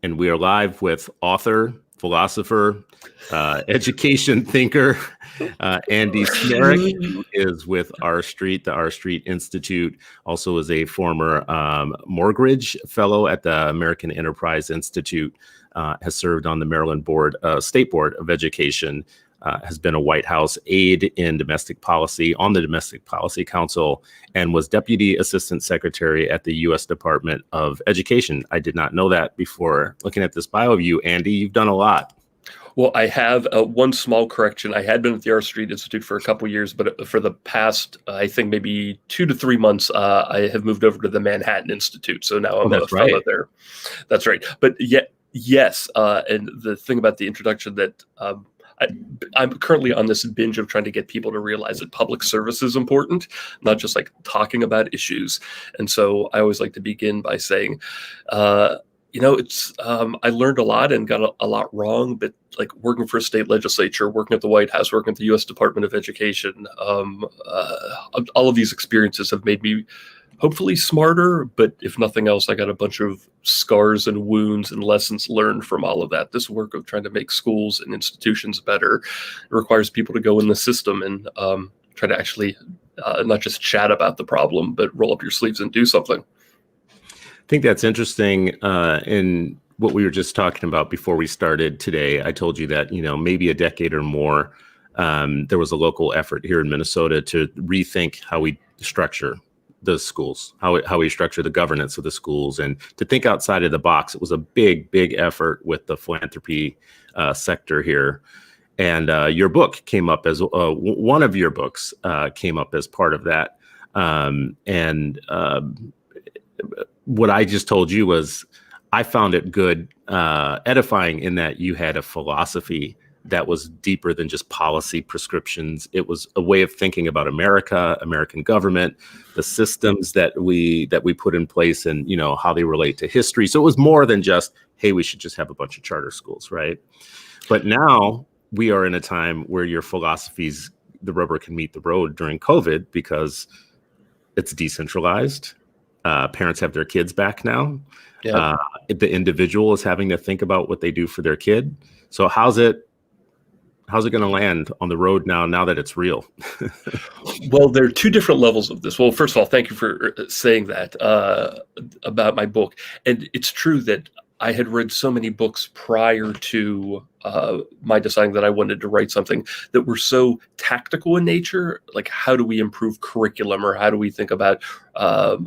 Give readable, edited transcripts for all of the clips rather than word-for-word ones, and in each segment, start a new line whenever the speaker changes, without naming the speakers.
and we are live with author, philosopher, education thinker, Andy Smarick, who is with R Street, the R Street Institute, also is a former mortgage fellow at the American Enterprise Institute, has served on the Maryland State Board of Education, has been a White House aide in domestic policy on the Domestic Policy Council, and was Deputy Assistant Secretary at the U.S. Department of Education. I did not know that before looking at this bio of you, Andy. You've done a lot.
Well, I have one small correction. I had been at the R Street Institute for a couple of years, but for the past, I think maybe 2 to 3 months, I have moved over to the Manhattan Institute. So now I'm a fellow there. That's right. But yes, and the thing about the introduction that I'm currently on this binge of trying to get people to realize that public service is important, not just like talking about issues. And so I always like to begin by saying, I learned a lot and got a lot wrong, but like working for a state legislature, working at the White House, working at the U.S. Department of Education, all of these experiences have made me hopefully smarter, but if nothing else, I got a bunch of scars and wounds and lessons learned from all of that. This work of trying to make schools and institutions better requires people to go in the system and try to actually not just chat about the problem, but roll up your sleeves and do something.
I think that's interesting. In what we were just talking about before we started today, I told you that, maybe a decade or more, there was a local effort here in Minnesota to rethink how we structure the schools, how we structure the governance of the schools, and to think outside of the box. It was a big effort with the philanthropy sector here. And your book came up as one of your books came up as part of that. What I just told you was I found it good, edifying in that you had a philosophy that was deeper than just policy prescriptions. It was a way of thinking about America, American government, the systems that we put in place, and how they relate to history. So it was more than just, hey, we should just have a bunch of charter schools, right? But now we are in a time where your philosophies, the rubber can meet the road during COVID because it's decentralized. Parents have their kids back now. Yeah. The individual is having to think about what they do for their kid. So how's it going to land on the road now that it's real?
Well, there are two different levels of this. Well, first of all, thank you for saying that about my book. And it's true that I had read so many books prior to my deciding that I wanted to write something that were so tactical in nature, like how do we improve curriculum, or how do we think about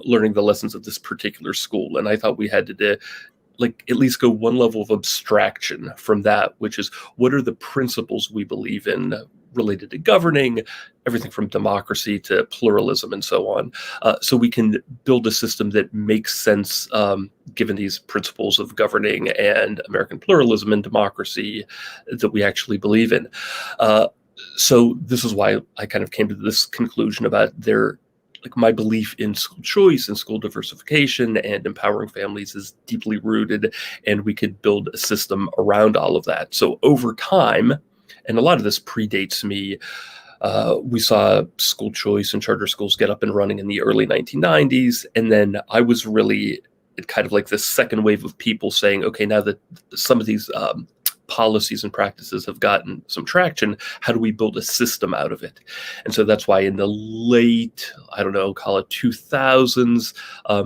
learning the lessons of this particular school? And I thought we had to at least go one level of abstraction from that, which is what are the principles we believe in related to governing, everything from democracy to pluralism and so on. So we can build a system that makes sense given these principles of governing and American pluralism and democracy that we actually believe in. So this is why I kind of came to this conclusion about my belief in school choice and school diversification and empowering families is deeply rooted, and we could build a system around all of that. So over time, and a lot of this predates me, we saw school choice and charter schools get up and running in the early 1990s. And then I was really kind of like this second wave of people saying, okay, now that some of these policies and practices have gotten some traction, how do we build a system out of it? And so that's why in the late, call it 2000s,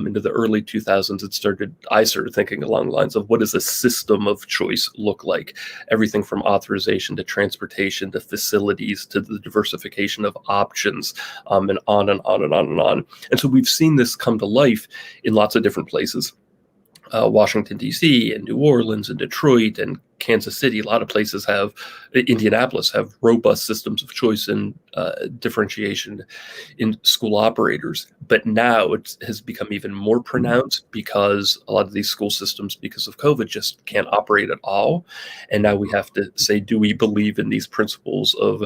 into the early 2000s, I started thinking along the lines of what does a system of choice look like? Everything from authorization to transportation to facilities to the diversification of options, and on and on and on and on. And so we've seen this come to life in lots of different places. Washington, D.C. and New Orleans and Detroit and Kansas City, a lot of places Indianapolis have robust systems of choice and differentiation in school operators. But now it has become even more pronounced because a lot of these school systems, because of COVID, just can't operate at all. And now we have to say, do we believe in these principles of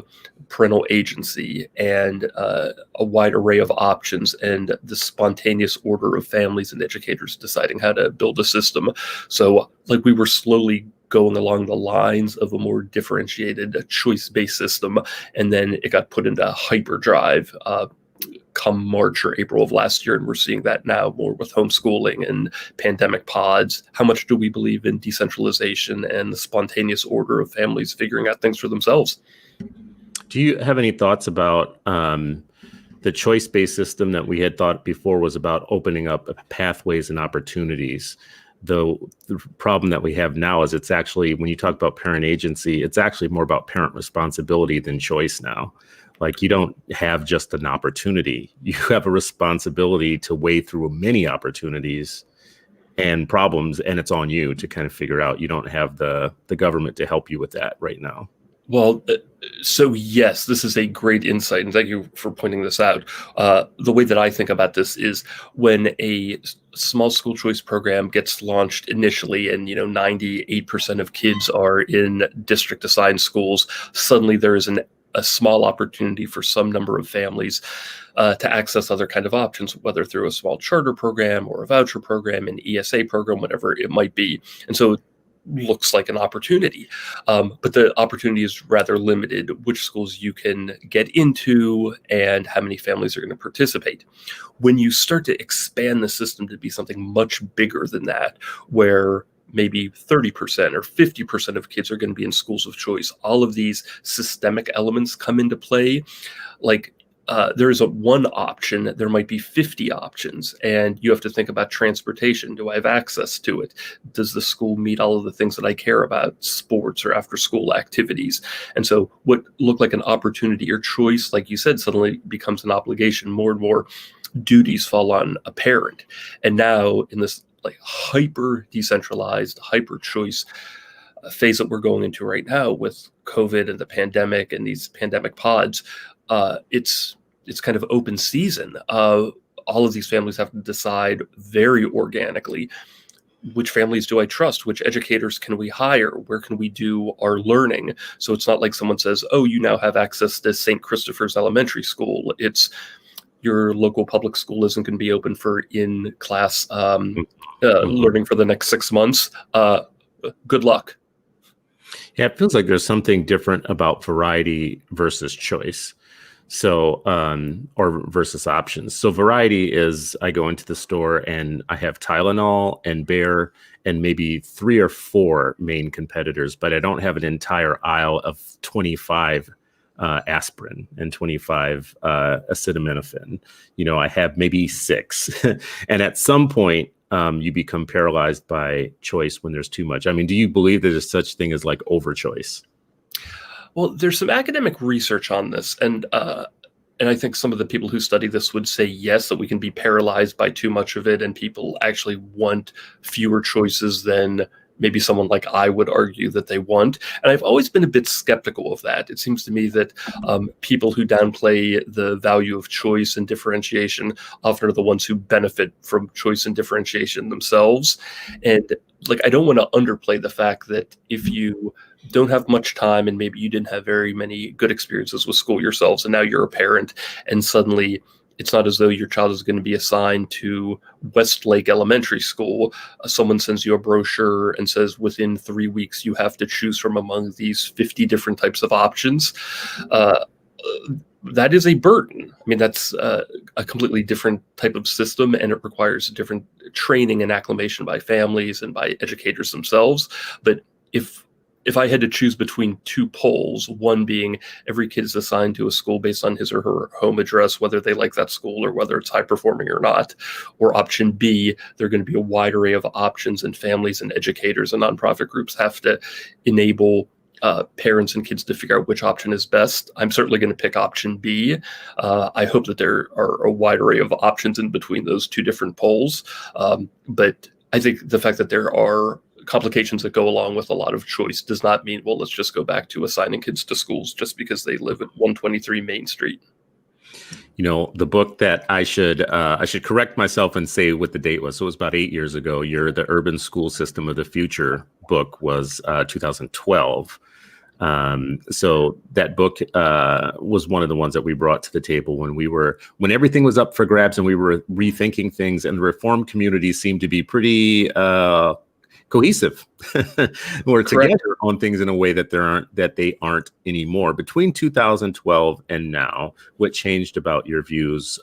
parental agency and a wide array of options and the spontaneous order of families and educators deciding how to build a system? So we were slowly going along the lines of a more differentiated choice-based system, and then it got put into hyperdrive come March or April of last year, and we're seeing that now more with homeschooling and pandemic pods. How much do we believe in decentralization and the spontaneous order of families figuring out things for themselves?
Do you have any thoughts about the choice-based system that we had thought before was about opening up pathways and opportunities? The problem that we have now is it's actually, when you talk about parent agency, it's actually more about parent responsibility than choice now. Like, you don't have just an opportunity. You have a responsibility to weigh through many opportunities and problems, and it's on you to kind of figure out. You don't have the government to help you with that right now.
Well, so yes, this is a great insight, and thank you for pointing this out. The way that I think about this is when a small school choice program gets launched initially, and 98% of kids are in district assigned schools, suddenly there is a small opportunity for some number of families to access other kind of options, whether through a small charter program or a voucher program, an ESA program, whatever it might be. And so looks like an opportunity, but the opportunity is rather limited, which schools you can get into and how many families are going to participate. When you start to expand the system to be something much bigger than that, where maybe 30% or 50% of kids are going to be in schools of choice, all of these systemic elements come into play. Like, there is one option, there might be 50 options, and you have to think about transportation. Do I have access to it? Does the school meet all of the things that I care about, sports or after school activities? And so what looked like an opportunity or choice, like you said, suddenly becomes an obligation. More and more duties fall on a parent. And now in this like hyper decentralized, hyper choice phase that we're going into right now with COVID and the pandemic and these pandemic pods, it's kind of open season. All of these families have to decide very organically, which families do I trust? Which educators can we hire? Where can we do our learning? So it's not like someone says, oh, you now have access to St. Christopher's Elementary School. It's your local public school isn't going to be open for in-class learning for the next 6 months. Good luck.
Yeah, it feels like there's something different about variety versus choice. So, or versus options. So variety is, I go into the store and I have Tylenol and Bayer and maybe 3 or 4 main competitors, but I don't have an entire aisle of 25 aspirin and 25 acetaminophen. I have maybe 6. And at some point, you become paralyzed by choice when there's too much. I mean, do you believe there's such thing as like overchoice?
Well, there's some academic research on this, and I think some of the people who study this would say yes, that we can be paralyzed by too much of it, and people actually want fewer choices than maybe someone like I would argue that they want. And I've always been a bit skeptical of that. It seems to me that people who downplay the value of choice and differentiation often are the ones who benefit from choice and differentiation themselves. And like, I don't want to underplay the fact that if you don't have much time and maybe you didn't have very many good experiences with school yourselves, and now you're a parent, and suddenly it's not as though your child is going to be assigned to Westlake Elementary School. Someone sends you a brochure and says within 3 weeks you have to choose from among these 50 different types of options. That is a burden. I mean, that's a completely different type of system, and it requires different training and acclimation by families and by educators themselves. But if I had to choose between 2 poles, one being every kid is assigned to a school based on his or her home address, whether they like that school or whether it's high performing or not, or option B, there are going to be a wide array of options, and families and educators and nonprofit groups have to enable parents and kids to figure out which option is best. I'm certainly going to pick option B. I hope that there are a wide array of options in between those 2 different poles. But I think the fact that there are complications that go along with a lot of choice does not mean, well, let's just go back to assigning kids to schools just because they live at 123 Main Street.
The book that I should correct myself and say what the date was. So it was about 8 years ago. The Urban School System of the Future book was 2012. So that book was one of the ones that we brought to the table when everything was up for grabs and we were rethinking things, and the reform community seemed to be pretty cohesive or
Correct.
together on things in a way that they aren't anymore. Between 2012 and now, what changed about your views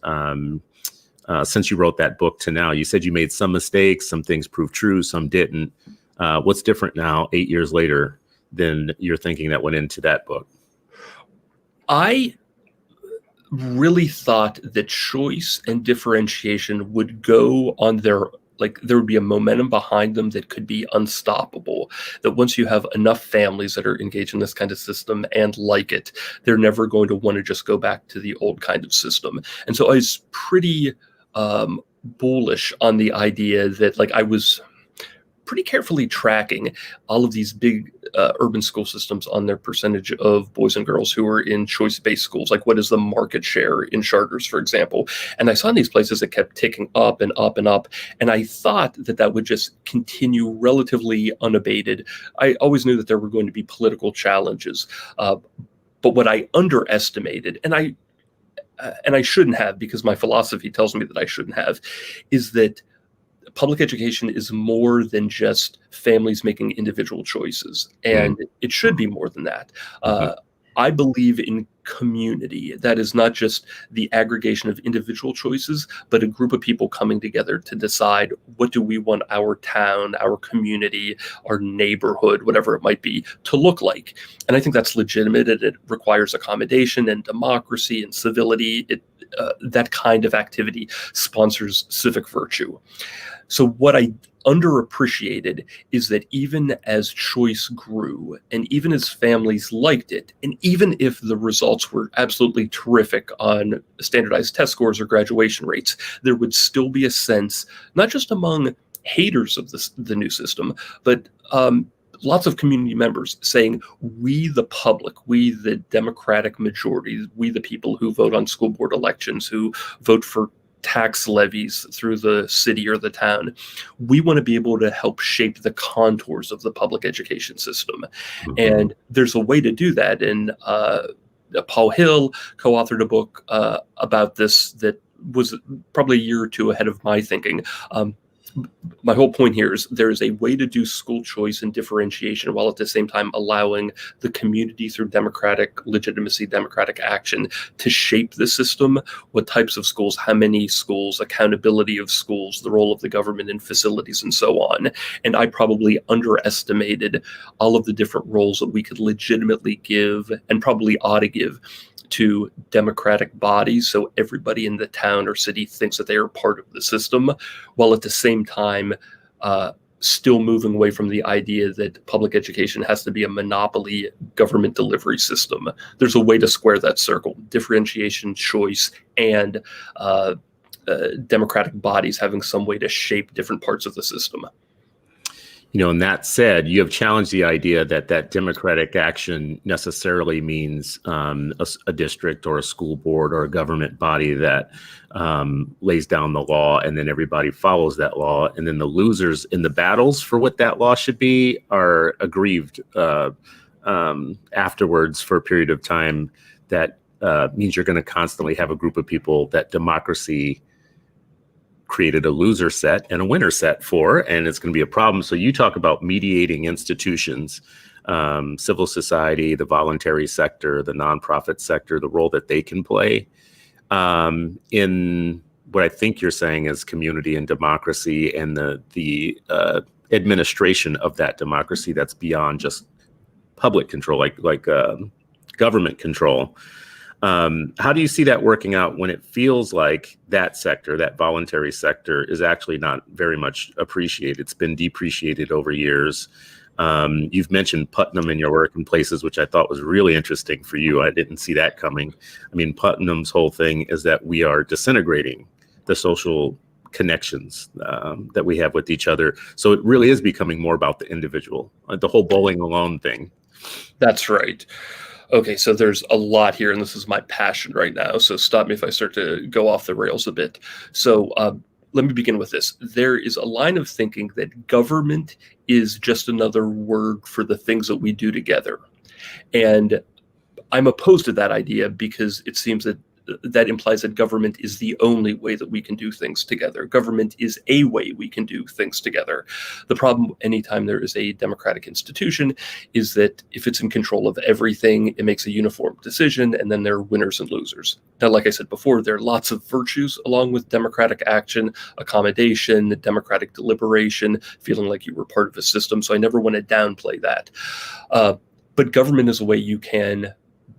since you wrote that book to now? You said you made some mistakes, some things proved true, some didn't. What's different now, 8 years later, than your thinking that went into that book?
I really thought that choice and differentiation would go on their, like, there would be a momentum behind them that could be unstoppable. That once you have enough families that are engaged in this kind of system and like it, they're never going to want to just go back to the old kind of system. And so I was pretty bullish on the idea that, like, I was pretty carefully tracking all of these big urban school systems on their percentage of boys and girls who are in choice-based schools. Like, what is the market share in charters, for example? And I saw in these places that kept ticking up and up and up. And I thought that that would just continue relatively unabated. I always knew that there were going to be political challenges. But what I underestimated, and I shouldn't have, because my philosophy tells me that I shouldn't have, is that public education is more than just families making individual choices, and it should be more than that. I believe in community. That is not just the aggregation of individual choices, but a group of people coming together to decide, what do we want our town, our community, our neighborhood, whatever it might be, to look like. And I think that's legitimate, and it requires accommodation and democracy and civility. That kind of activity sponsors civic virtue. So what I underappreciated is that even as choice grew, and even as families liked it, and even if the results were absolutely terrific on standardized test scores or graduation rates, there would still be a sense, not just among haters of the new system, but lots of community members saying, we the public, we the democratic majority, we the people who vote on school board elections, who vote for tax levies through the city or the town, we want to be able to help shape the contours of the public education system. And there's a way to do that. And Paul Hill co-authored a book about this that was probably a year or two ahead of my thinking. My whole point here is there is a way to do school choice and differentiation while at the same time allowing the community, through democratic legitimacy, democratic action, to shape the system, what types of schools, how many schools, accountability of schools, the role of the government in facilities, and so on. And I probably underestimated all of the different roles that we could legitimately give, and probably ought to give, to democratic bodies, so everybody in the town or city thinks that they are part of the system, while at the same time still moving away from the idea that public education has to be a monopoly government delivery system. There's a way to square that circle: differentiation, choice, and democratic bodies having some way to shape different parts of the system.
You know, and that said, you have challenged the idea that democratic action necessarily means a district or a school board or a government body that lays down the law, and then everybody follows that law. And then the losers in the battles for what that law should be are aggrieved afterwards for a period of time. That means you're going to constantly have a group of people that democracy created a loser set and a winner set for, and it's going to be a problem. So you talk about mediating institutions, civil society, the voluntary sector, the nonprofit sector, the role that they can play in what I think you're saying is community and democracy, and the administration of that democracy that's beyond just public control, like government control. How do you see that working out when it feels like that sector, that voluntary sector, is actually not very much appreciated? It's been depreciated over years. You've mentioned Putnam in your work in places, which I thought was really interesting for you. I didn't see that coming. I mean, Putnam's whole thing is that we are disintegrating the social connections that we have with each other. So it really is becoming more about the individual, the whole bowling alone thing.
That's right. Okay, so there's a lot here, and this is my passion right now, so stop me if I start to go off the rails a bit. So let me begin with this. There is a line of thinking that government is just another word for the things that we do together. And I'm opposed to that idea, because it seems that that implies that government is the only way that we can do things together. Government is a way we can do things together. The problem anytime there is a democratic institution is that if it's in control of everything, it makes a uniform decision, and then there are winners and losers. Now, like I said before, there are lots of virtues along with democratic action, accommodation, democratic deliberation, feeling like you were part of a system. So I never want to downplay that. But government is a way you can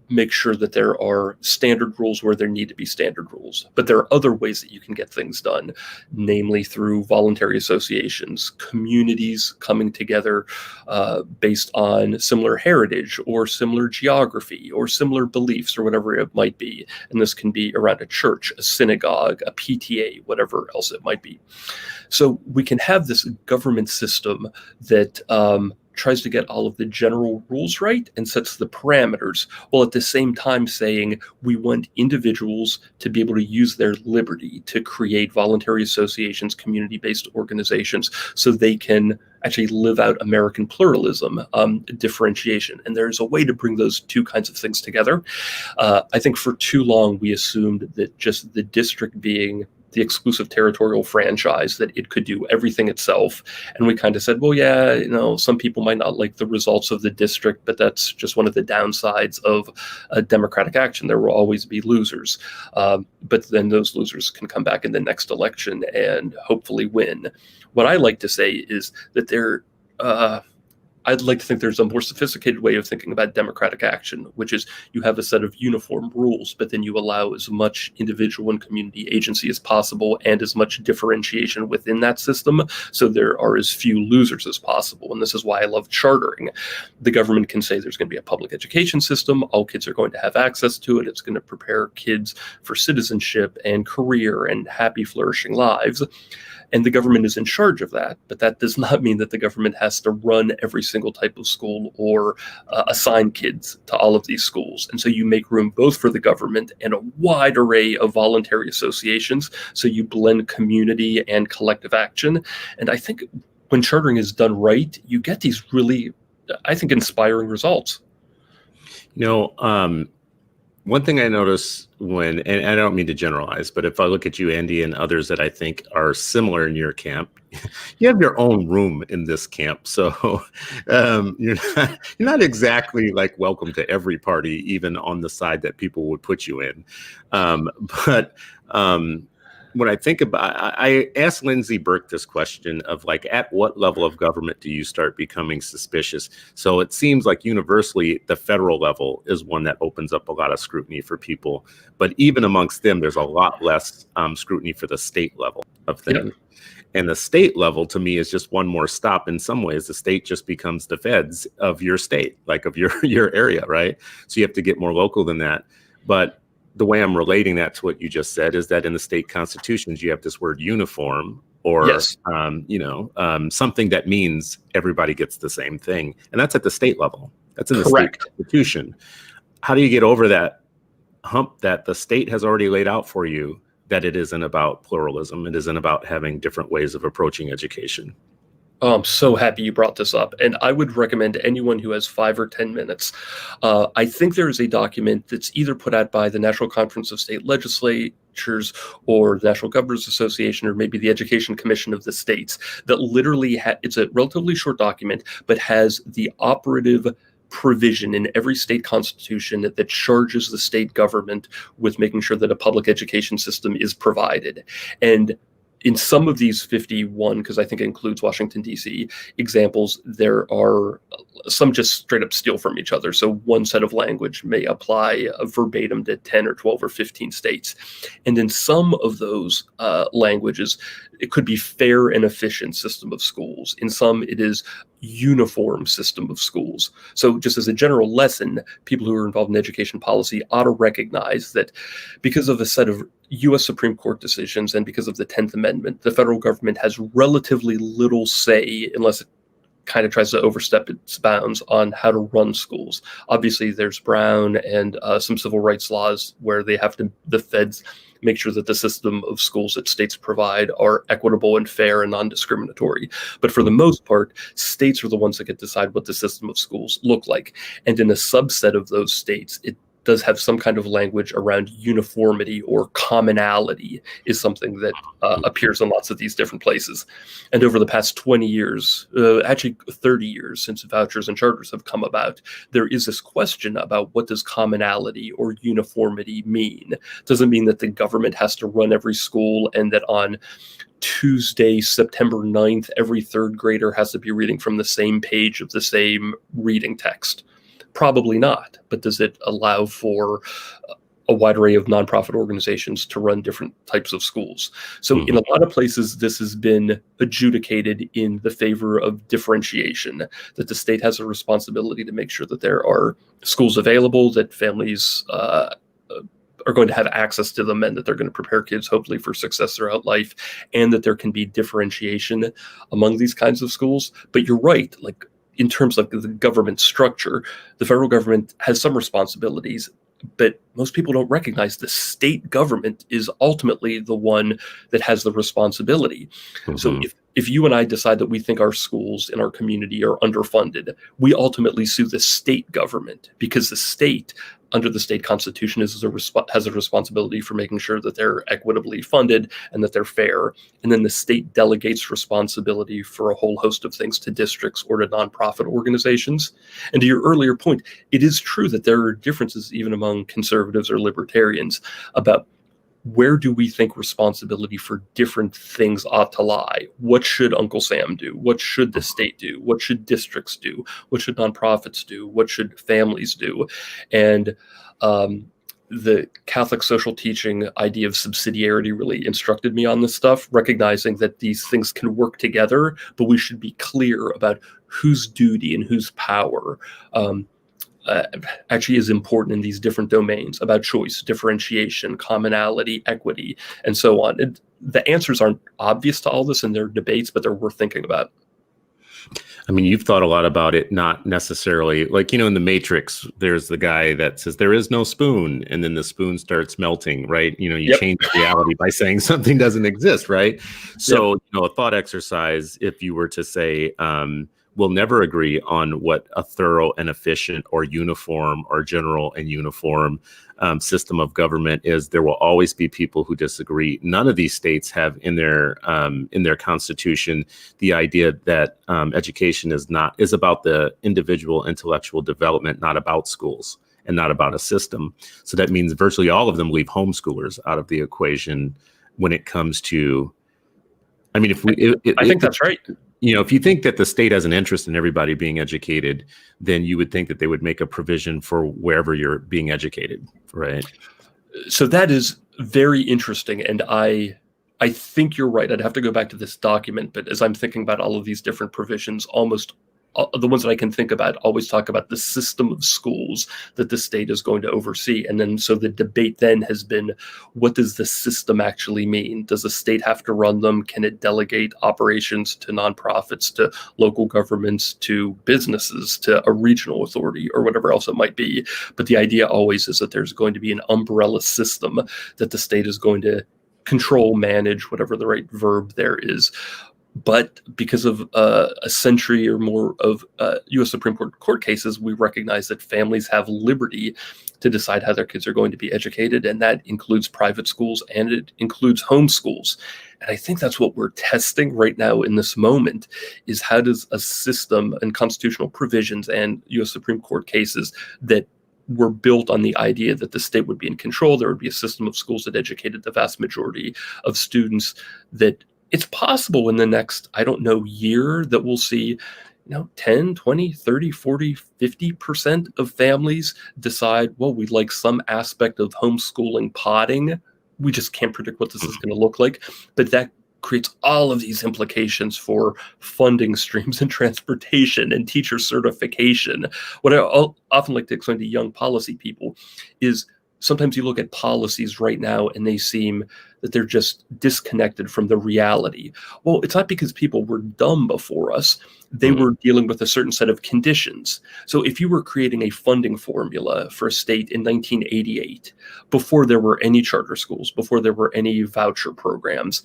make sure that there are standard rules where there need to be standard rules. But there are other ways that you can get things done, namely through voluntary associations, communities coming together based on similar heritage or similar geography or similar beliefs or whatever it might be. And this can be around a church, a synagogue, a PTA, whatever else it might be. So we can have this government system that tries to get all of the general rules right and sets the parameters, while at the same time saying we want individuals to be able to use their liberty to create voluntary associations, community-based organizations, so they can actually live out American pluralism, differentiation. And there's a way to bring those two kinds of things together. I think for too long we assumed that just the district being the exclusive territorial franchise, that it could do everything itself. And we kind of said, well, yeah, some people might not like the results of the district, but that's just one of the downsides of democratic action. There will always be losers. But then those losers can come back in the next election and hopefully win. What I like to say is that I'd like to think there's a more sophisticated way of thinking about democratic action, which is you have a set of uniform rules, but then you allow as much individual and community agency as possible and as much differentiation within that system, so there are as few losers as possible. And this is why I love chartering. The government can say there's going to be a public education system, all kids are going to have access to it, it's going to prepare kids for citizenship and career and happy, flourishing lives. And the government is in charge of that, but that does not mean that the government has to run every single type of school or assign kids to all of these schools. And so you make room both for the government and a wide array of voluntary associations. So you blend community and collective action. And I think when chartering is done right, you get these really, I think, inspiring results.
One thing I notice and I don't mean to generalize, but if I look at you, Andy, and others that I think are similar in your camp, you have your own room in this camp. So you're not exactly like welcome to every party, even on the side that people would put you in. But when I think about, I asked Lindsay Burke this question of like, at what level of government do you start becoming suspicious? So it seems like universally the federal level is one that opens up a lot of scrutiny for people. But even amongst them, there's a lot less scrutiny for the state level of things. Yep. And the state level, to me, is just one more stop. In some ways, the state just becomes the feds of your state, like of your area, right? So you have to get more local than that. But the way I'm relating that to what you just said is that in the state constitutions, you have this word uniform, or
yes.
Something that means everybody gets the same thing. And that's at the state level. That's in the
Correct.
state constitution. How do you get over that hump that the state has already laid out for you, that it isn't about pluralism, it isn't about having different ways of approaching education?
Oh, I'm so happy you brought this up. And I would recommend anyone who has 5 or 10 minutes. I think there is a document that's either put out by the National Conference of State Legislatures or the National Governors Association, or maybe the Education Commission of the states, that literally it's a relatively short document, but has the operative provision in every state constitution that charges the state government with making sure that a public education system is provided. And in some of these 51, because I think it includes Washington, D.C. examples, there are some just straight up steal from each other. So one set of language may apply verbatim to 10 or 12 or 15 states. And in some of those languages, it could be fair and efficient system of schools. In some, it is uniform system of schools. So just as a general lesson, people who are involved in education policy ought to recognize that because of a set of U.S. Supreme Court decisions and because of the 10th Amendment, the federal government has relatively little say, unless it kind of tries to overstep its bounds, on how to run schools. Obviously, there's Brown and some civil rights laws where they have to, the feds, make sure that the system of schools that states provide are equitable and fair and non-discriminatory. But for the most part, states are the ones that get to decide what the system of schools look like. And in a subset of those states, it does have some kind of language around uniformity or commonality is something that appears in lots of these different places. And over the past 20 years, actually 30 years since vouchers and charters have come about, there is this question about what does commonality or uniformity mean? Does it mean that the government has to run every school and that on Tuesday, September 9th, every third grader has to be reading from the same page of the same reading text? Probably not. But does it allow for a wide array of nonprofit organizations to run different types of schools? So in a lot of places, this has been adjudicated in the favor of differentiation, that the state has a responsibility to make sure that there are schools available, that families are going to have access to them, and that they're going to prepare kids hopefully for success throughout life, and that there can be differentiation among these kinds of schools. But you're right, like in terms of the government structure, the federal government has some responsibilities, but most people don't recognize the state government is ultimately the one that has the responsibility. So if you and I decide that we think our schools in our community are underfunded, we ultimately sue the state government, because the state, under the state constitution, has a responsibility for making sure that they're equitably funded and that they're fair. And then the state delegates responsibility for a whole host of things to districts or to nonprofit organizations. And to your earlier point, it is true that there are differences even among conservatives or libertarians about where do we think responsibility for different things ought to lie? What should Uncle Sam do? What should the state do? What should districts do? What should nonprofits do? What should families do? And the Catholic social teaching idea of subsidiarity really instructed me on this stuff, recognizing that these things can work together, but we should be clear about whose duty and whose power actually is important in these different domains about choice, differentiation, commonality, equity, and so on. And the answers aren't obvious to all this in their debates, but they're worth thinking about.
I mean, you've thought a lot about it, not necessarily like, in the Matrix, there's the guy that says there is no spoon, and then the spoon starts melting, right? You change reality by saying something doesn't exist, right? So, a thought exercise, if you were to say, we'll never agree on what a thorough and efficient or uniform or general and uniform system of government is. There will always be people who disagree. None of these states have in their constitution the idea that education is about the individual intellectual development, not about schools and not about a system. So that means virtually all of them leave homeschoolers out of the equation when it comes to. I mean,
I think that's right.
If you think that the state has an interest in everybody being educated, then you would think that they would make a provision for wherever you're being educated, right?
So that is very interesting. And I think you're right. I'd have to go back to this document, but as I'm thinking about all of these different provisions, almost the ones that I can think about always talk about the system of schools that the state is going to oversee. And then so the debate then has been, what does the system actually mean? Does the state have to run them? Can it delegate operations to nonprofits, to local governments, to businesses, to a regional authority, or whatever else it might be? But the idea always is that there's going to be an umbrella system that the state is going to control, manage, whatever the right verb there is. But because of a century or more of U.S. Supreme Court cases, we recognize that families have liberty to decide how their kids are going to be educated, and that includes private schools and it includes homeschools. And I think that's what we're testing right now in this moment, is how does a system and constitutional provisions and U.S. Supreme Court cases that were built on the idea that the state would be in control, there would be a system of schools that educated the vast majority of students, that it's possible in the next, year that we'll see, 10, 20, 30, 40, 50% of families decide, well, we'd like some aspect of homeschooling podding. We just can't predict what this is going to look like. But that creates all of these implications for funding streams and transportation and teacher certification. What I often like to explain to young policy people is sometimes you look at policies right now and they seem that they're just disconnected from the reality. Well, it's not because people were dumb before us. They were dealing with a certain set of conditions. So if you were creating a funding formula for a state in 1988, before there were any charter schools, before there were any voucher programs,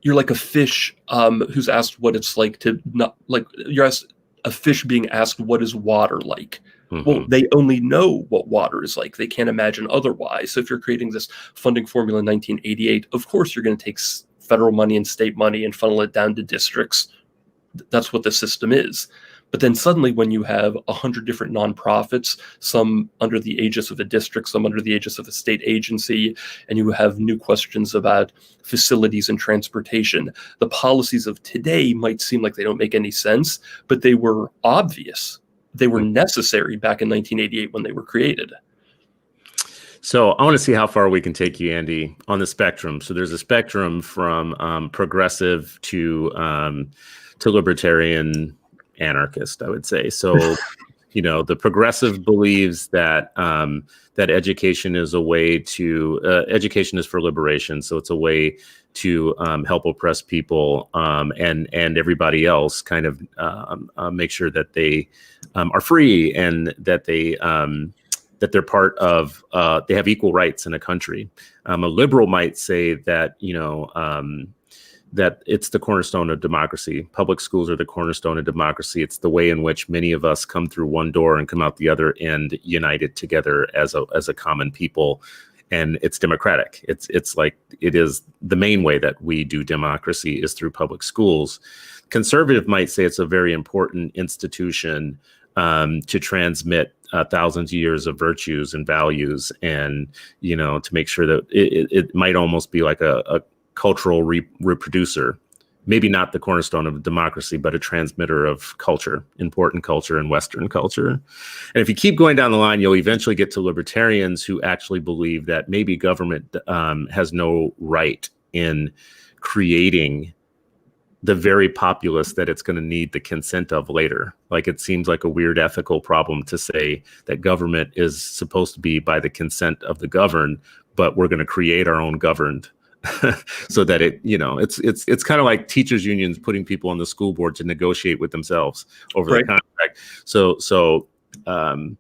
you're like a fish who's asked what it's like to not like, you're asked a fish being asked what is water like. Well, they only know what water is like. They can't imagine otherwise. So if you're creating this funding formula in 1988, of course you're going to take federal money and state money and funnel it down to districts. That's what the system is. But then suddenly when you have 100 different nonprofits, some under the aegis of a district, some under the aegis of a state agency, and you have new questions about facilities and transportation, the policies of today might seem like they don't make any sense, but they were obvious. They were necessary back in 1988 when they were created.
So I want to see how far we can take you, Andy, on the spectrum. So there's a spectrum from progressive to libertarian anarchist, I would say. So, the progressive believes that that education is a way to education is for liberation. So it's a way to help oppressed people and everybody else kind of make sure that they are free and that that they're part of they have equal rights in a country. A liberal might say that that it's the cornerstone of democracy. Public schools are the cornerstone of democracy. It's the way in which many of us come through one door and come out the other end united together as a common people. And it's democratic. It's like it is the main way that we do democracy is through public schools. Conservative might say it's a very important institution to transmit thousands of years of virtues and values, and to make sure that it might almost be like a cultural reproducer, maybe not the cornerstone of democracy, but a transmitter of culture, important culture and Western culture. And if you keep going down the line, you'll eventually get to libertarians who actually believe that maybe government has no right in creating the very populace that it's going to need the consent of later. Like, it seems like a weird ethical problem to say that government is supposed to be by the consent of the governed, but we're going to create our own governed. So that it's kind of like teachers unions putting people on the school board to negotiate with themselves over the contract. So an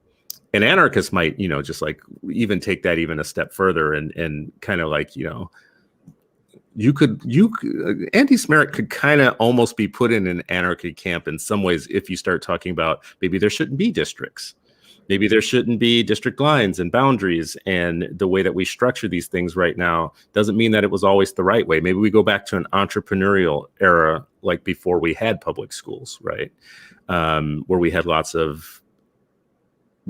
anarchist might, just like even take that even a step further and kind of like, Andy Smarick could kind of almost be put in an anarchy camp in some ways if you start talking about maybe there shouldn't be districts. Maybe there shouldn't be district lines and boundaries, and the way that we structure these things right now doesn't mean that it was always the right way. Maybe we go back to an entrepreneurial era like before we had public schools, right? Where we had lots of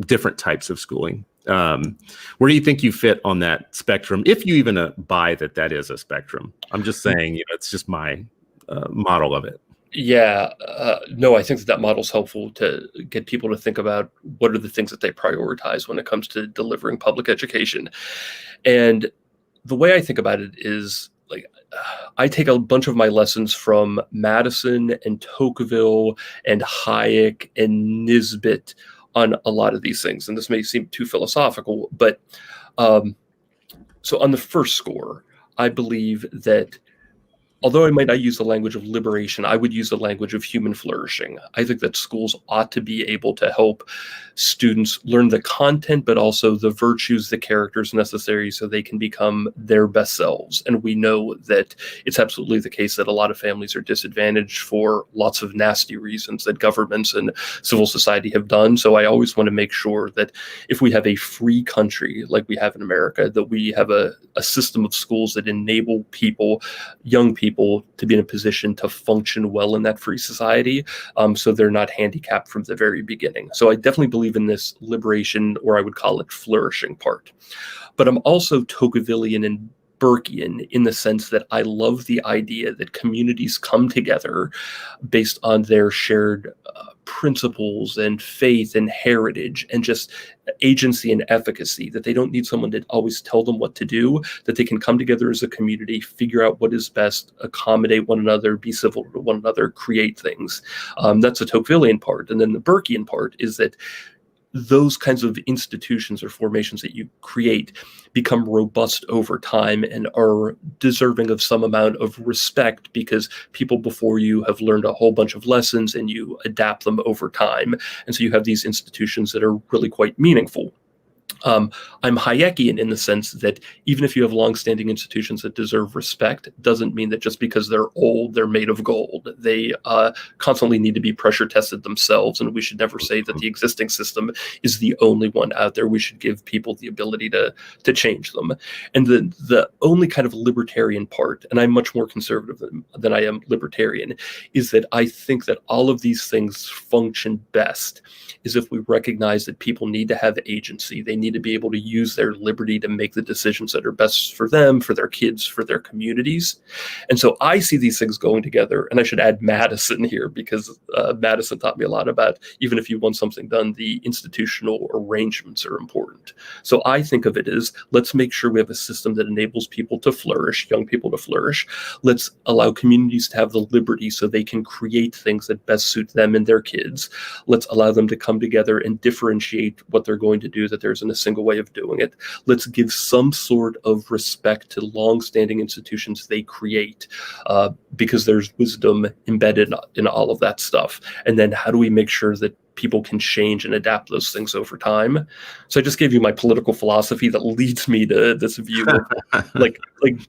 different types of schooling. Where do you think you fit on that spectrum, if you even buy that is a spectrum? I'm just saying, it's just my model of it.
Yeah, no, I think that model is helpful to get people to think about what are the things that they prioritize when it comes to delivering public education. And the way I think about it is like, I take a bunch of my lessons from Madison and Tocqueville and Hayek and Nisbet on a lot of these things. And this may seem too philosophical, but so on the first score, I believe that although I might not use the language of liberation, I would use the language of human flourishing. I think that schools ought to be able to help students learn the content, but also the virtues, the characters necessary so they can become their best selves. And we know that it's absolutely the case that a lot of families are disadvantaged for lots of nasty reasons that governments and civil society have done. So I always want to make sure that if we have a free country like we have in America, that we have a system of schools that enable people, young people, to be in a position to function well in that free society, so they're not handicapped from the very beginning. So I definitely believe in this liberation, or I would call it flourishing part. But I'm also Tocquevillian and Burkean in the sense that I love the idea that communities come together based on their shared principles and faith and heritage and just agency and efficacy, that they don't need someone to always tell them what to do, that they can come together as a community, figure out what is best, accommodate one another, be civil to one another, create things. That's the Tocquevillian part. And then the Burkean part is that those kinds of institutions or formations that you create become robust over time and are deserving of some amount of respect because people before you have learned a whole bunch of lessons and you adapt them over time. And so you have these institutions that are really quite meaningful. I'm Hayekian in the sense that even if you have longstanding institutions that deserve respect, doesn't mean that just because they're old, they're made of gold. They constantly need to be pressure tested themselves, and we should never say that the existing system is the only one out there. We should give people the ability to change them. And the only kind of libertarian part, and I'm much more conservative than I am libertarian, is that I think that all of these things function best is if we recognize that people need to have agency. They need to be able to use their liberty to make the decisions that are best for them, for their kids, for their communities. And so I see these things going together. And I should add Madison here, because Madison taught me a lot about, even if you want something done, the institutional arrangements are important. So I think of it as, let's make sure we have a system that enables people to flourish, young people to flourish. Let's allow communities to have the liberty so they can create things that best suit them and their kids. Let's allow them to come together and differentiate what they're going to do, that there isn't a single way of doing it. Let's give some sort of respect to long-standing institutions they create, because there's wisdom embedded in all of that stuff. And then how do we make sure that people can change and adapt those things over time? So I just gave you my political philosophy that leads me to this view of like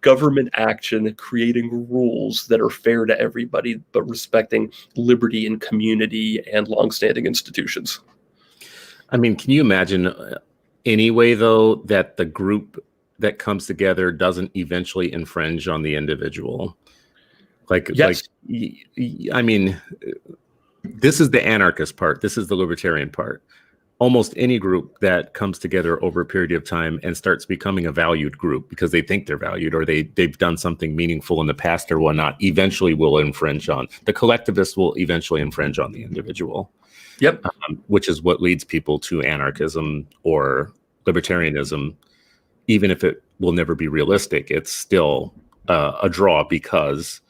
government action, creating rules that are fair to everybody, but respecting liberty and community and longstanding institutions.
I mean, can you imagine any way, though, that the group that comes together doesn't eventually infringe on the individual?
Yes.
I mean, this is the anarchist part. This is the libertarian part. Almost any group that comes together over a period of time and starts becoming a valued group because they think they're valued, or they've done something meaningful in the past or whatnot, eventually will infringe on the collectivist, will eventually infringe on the individual.
Yep.
Which is what leads people to anarchism or libertarianism. Even if it will never be realistic, it's still a draw, because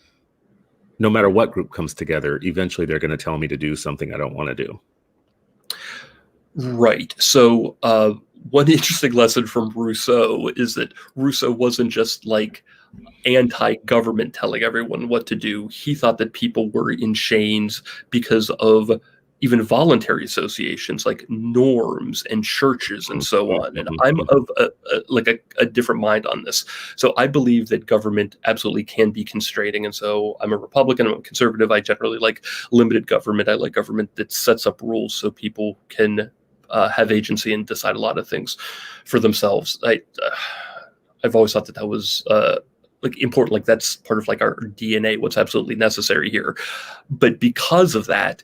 no matter what group comes together, eventually they're going to tell me to do something I don't want to do.
Right. So one interesting lesson from Rousseau is that Rousseau wasn't just like anti-government telling everyone what to do. He thought that people were in chains because of even voluntary associations like norms and churches and so on. And I'm of a different mind on this. So I believe that government absolutely can be constraining. And so I'm a Republican, I'm a conservative. I generally like limited government. I like government that sets up rules so people can have agency and decide a lot of things for themselves. I've always thought that was important. Like that's part of like our DNA, what's absolutely necessary here. But because of that,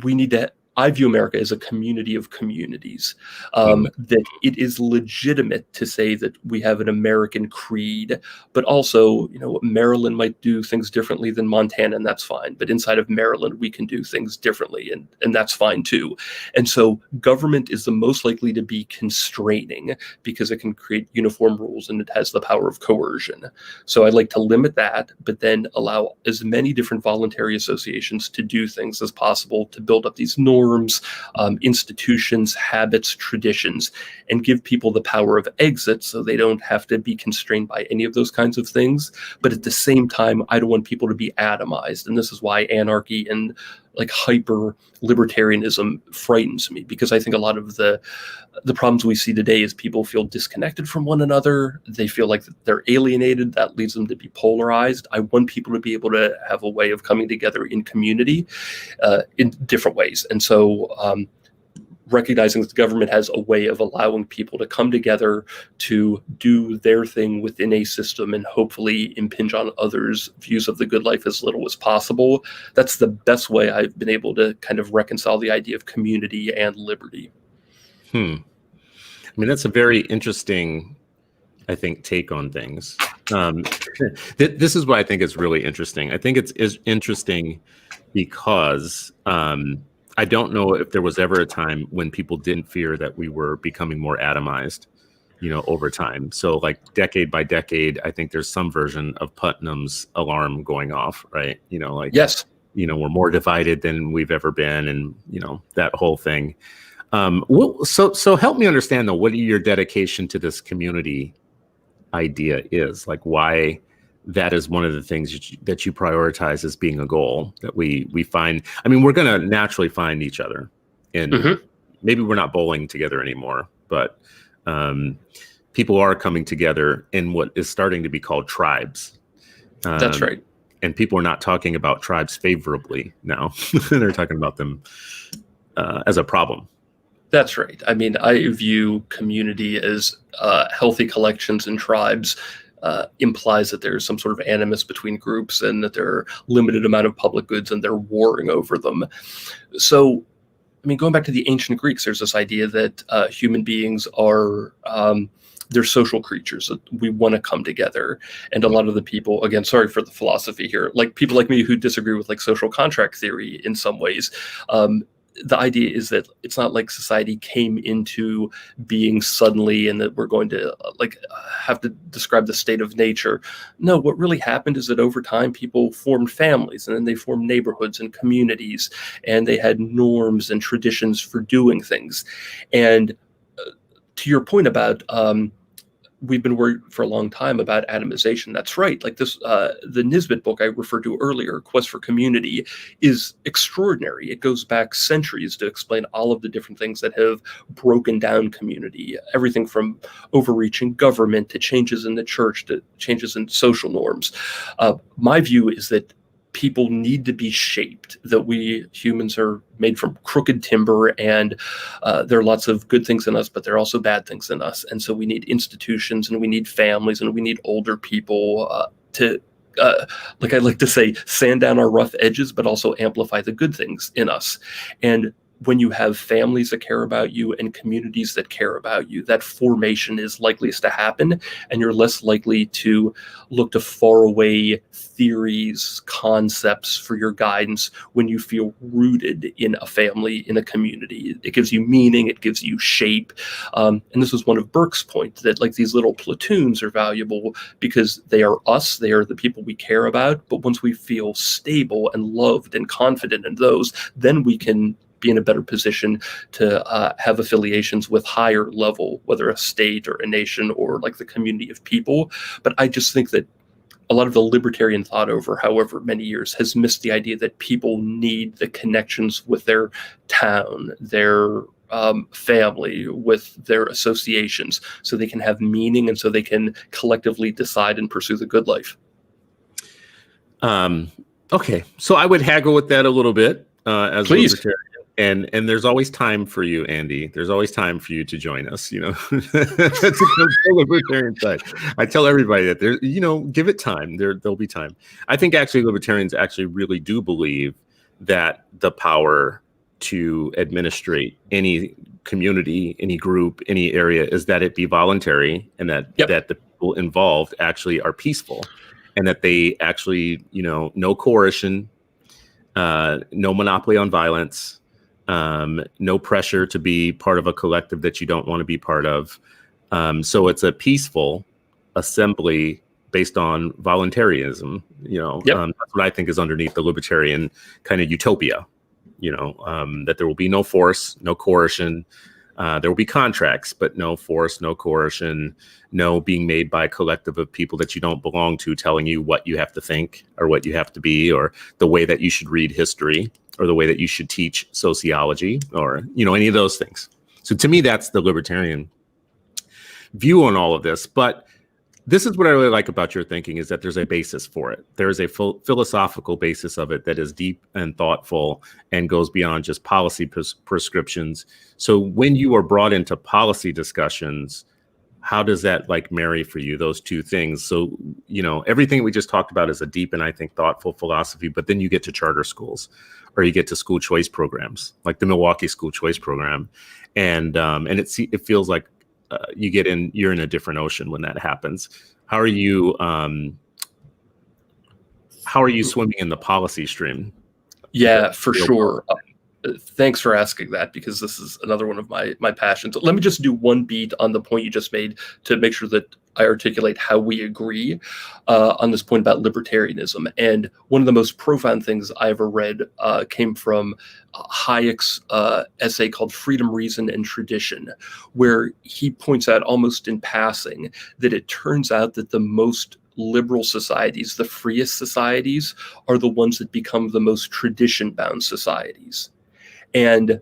we need to, I view America as a community of communities, that it is legitimate to say that we have an American creed, but also, Maryland might do things differently than Montana, and that's fine. But inside of Maryland, we can do things differently, and that's fine too. And so government is the most likely to be constraining because it can create uniform rules and it has the power of coercion. So I'd like to limit that, but then allow as many different voluntary associations to do things as possible to build up these norms, institutions, habits, traditions, and give people the power of exit so they don't have to be constrained by any of those kinds of things. But at the same time, I don't want people to be atomized. And this is why anarchy and like hyper libertarianism frightens me, because I think a lot of the problems we see today is people feel disconnected from one another. They feel like they're alienated. That leads them to be polarized. I want people to be able to have a way of coming together in community in different ways. And so recognizing that the government has a way of allowing people to come together to do their thing within a system and hopefully impinge on others' views of the good life as little as possible. That's the best way I've been able to kind of reconcile the idea of community and liberty.
I mean, that's a very interesting, I think, take on things. This is what I think is really interesting. I think it's interesting because I don't know if there was ever a time when people didn't fear that we were becoming more atomized, over time. So like decade by decade, I think there's some version of Putnam's alarm going off, right?
Yes.
We're more divided than we've ever been. And, that whole thing. So help me understand though, what your dedication to this community idea is, like why that is one of the things that you prioritize as being a goal that we find. I mean, we're going to naturally find each other, and maybe we're not bowling together anymore, but people are coming together in what is starting to be called tribes.
That's right.
And people are not talking about tribes favorably now. They're talking about them as a problem.
That's right. I mean, I view community as healthy collections and tribes implies that there's some sort of animus between groups and that there are limited amount of public goods and they're warring over them. So, I mean, going back to the ancient Greeks, there's this idea that human beings are they're social creatures, that we want to come together. And a lot of the people, again, sorry for the philosophy here, like people like me who disagree with like social contract theory in some ways, the idea is that it's not like society came into being suddenly and that we're going to have to describe the state of nature. No, what really happened is that over time people formed families and then they formed neighborhoods and communities and they had norms and traditions for doing things. And to your point about we've been worried for a long time about atomization. That's right. Like this, the Nisbet book I referred to earlier, Quest for Community, is extraordinary. It goes back centuries to explain all of the different things that have broken down community, everything from overreaching government to changes in the church to changes in social norms. My view is that people need to be shaped, that we humans are made from crooked timber and there are lots of good things in us, but there are also bad things in us. And so we need institutions and we need families and we need older people to, like I like to say, sand down our rough edges, but also amplify the good things in us. And when you have families that care about you and communities that care about you, that formation is likeliest to happen, and you're less likely to look to faraway theories, concepts for your guidance when you feel rooted in a family, in a community. It gives you meaning, it gives you shape. And this was one of Burke's points, that like these little platoons are valuable because they are us, they are the people we care about. But once we feel stable and loved and confident in those, then we can be in a better position to have affiliations with higher level, whether a state or a nation or like the community of people. But I just think that a lot of the libertarian thought over however many years has missed the idea that people need the connections with their town, their family, with their associations, so they can have meaning and so they can collectively decide and pursue the good life.
Okay, so I would haggle with that a little bit as
Please.
a libertarian. And there's always time for you, Andy. There's always time for you to join us, you know. That's a libertarian side. I tell everybody that there, you know, give it time. There'll be time. I think actually libertarians actually really do believe that the power to administrate any community, any group, any area is that it be voluntary, and that that the people involved actually are peaceful, and that they actually, you know, no coercion, no monopoly on violence. No pressure to be part of a collective that you don't want to be part of. So it's a peaceful assembly based on voluntarism. You know, that's what I think is underneath the libertarian kind of utopia. You know, that there will be no force, no coercion. There will be contracts, but no force, no coercion, no being made by a collective of people that you don't belong to, telling you what you have to think or what you have to be, or the way that you should read history, or the way that you should teach sociology, or, you know, any of those things. So to me, that's the libertarian view on all of this. But this is what I really like about your thinking, is that there's a basis for it. There is a philosophical basis of it that is deep and thoughtful and goes beyond just policy prescriptions. So when you are brought into policy discussions, how does that like marry for you, those two things? So, you know, everything we just talked about is a deep and I think thoughtful philosophy, but then you get to charter schools, or you get to school choice programs like the Milwaukee School Choice Program. And it feels like you're in a different ocean when that happens. How are you swimming in the policy stream?
Yeah, for sure. Thanks for asking that, because this is another one of my passions. Let me just do one beat on the point you just made to make sure that I articulate how we agree on this point about libertarianism. And one of the most profound things I ever read came from Hayek's essay called Freedom, Reason, and Tradition, where he points out almost in passing that it turns out that the most liberal societies, the freest societies, are the ones that become the most tradition-bound societies. And